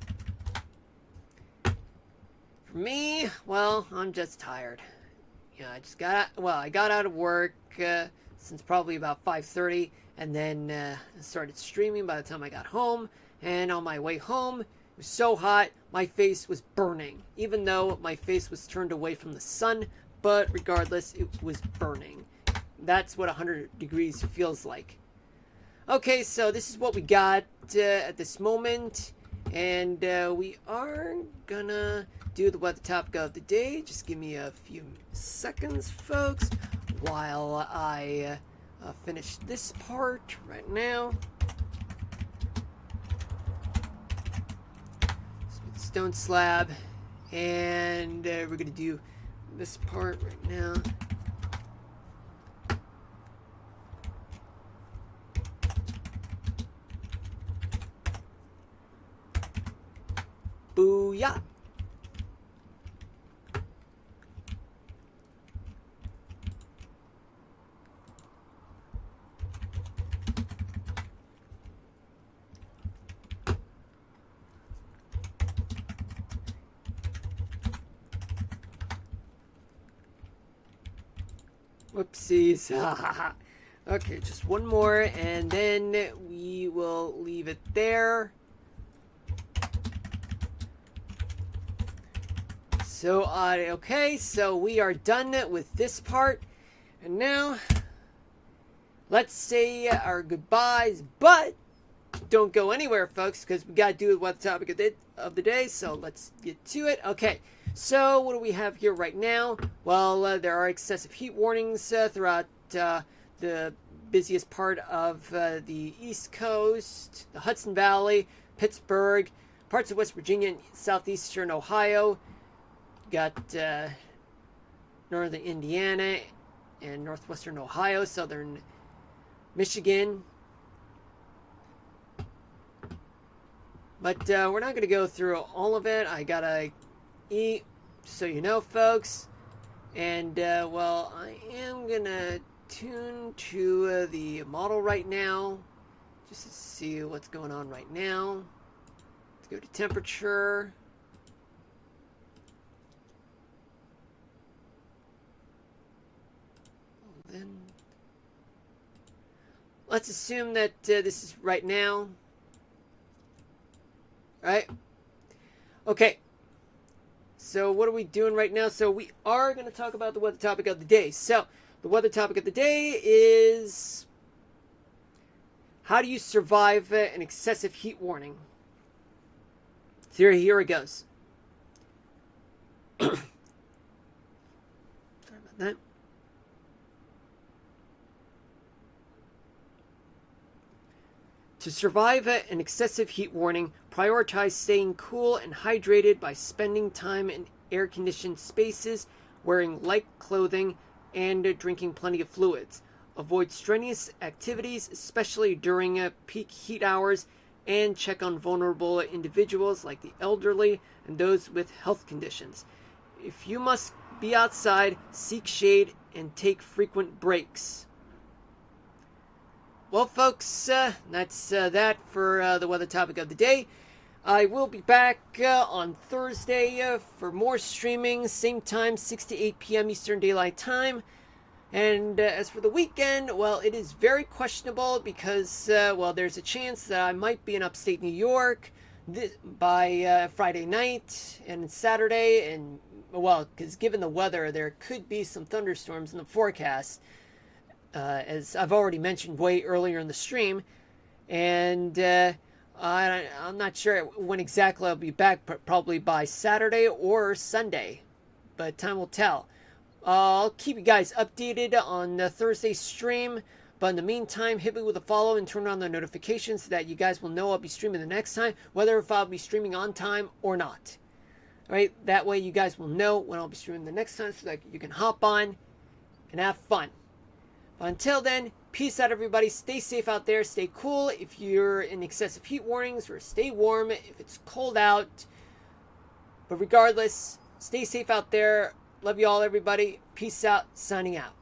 Speaker 1: For me, well, I'm just tired. Yeah, I got out of work since probably about 5:30, and then started streaming by the time I got home. And on my way home, it was so hot, my face was burning, even though my face was turned away from the sun. But regardless, it was burning. That's what 100 degrees feels like. Okay, so this is what we got at this moment. And we are gonna do the weather topic of the day. Just give me a few seconds, folks, while I finish this part right now. Stone slab. And we're gonna do this part right now. Booyah! Whoopsies. Okay, just one more, and then we will leave it there. So, okay, so we are done with this part. And now, let's say our goodbyes, but don't go anywhere, folks, because we got to do what the topic of the day, so let's get to it. Okay, so what do we have here right now? Well, there are excessive heat warnings throughout the busiest part of the East Coast, the Hudson Valley, Pittsburgh, parts of West Virginia, and southeastern Ohio. Got northern Indiana and northwestern Ohio, southern Michigan. But we're not going to go through all of it. I gotta eat, so you know, folks. And, well, I am going to tune to the model right now, just to see what's going on right now. Let's go to temperature. Then let's assume that this is right now. Right? Okay. So what are we doing right now? So we are going to talk about the weather topic of the day. So the weather topic of the day is, how do you survive an excessive heat warning? So here it goes. Sorry about that. To survive an excessive heat warning, prioritize staying cool and hydrated by spending time in air-conditioned spaces, wearing light clothing, and drinking plenty of fluids. Avoid strenuous activities, especially during peak heat hours, and check on vulnerable individuals like the elderly and those with health conditions. If you must be outside, seek shade and take frequent breaks. Well, folks, that's that for the weather topic of the day. I will be back on Thursday for more streaming, same time, 6 to 8 p.m. Eastern Daylight Time. And as for the weekend, well, it is very questionable because, well, there's a chance that I might be in upstate New York by Friday night and Saturday. And, well, because given the weather, there could be some thunderstorms in the forecast. As I've already mentioned way earlier in the stream, and I'm not sure when exactly I'll be back, but probably by Saturday or Sunday, but time will tell. I'll keep you guys updated on the Thursday stream, but in the meantime, hit me with a follow and turn on the notifications so that you guys will know I'll be streaming the next time, whether if I'll be streaming on time or not. Alright, that way you guys will know when I'll be streaming the next time so that you can hop on and have fun. Until then, peace out, everybody. Stay safe out there. Stay cool if you're in excessive heat warnings, or stay warm if it's cold out. But regardless, stay safe out there. Love you all, everybody. Peace out. Signing out.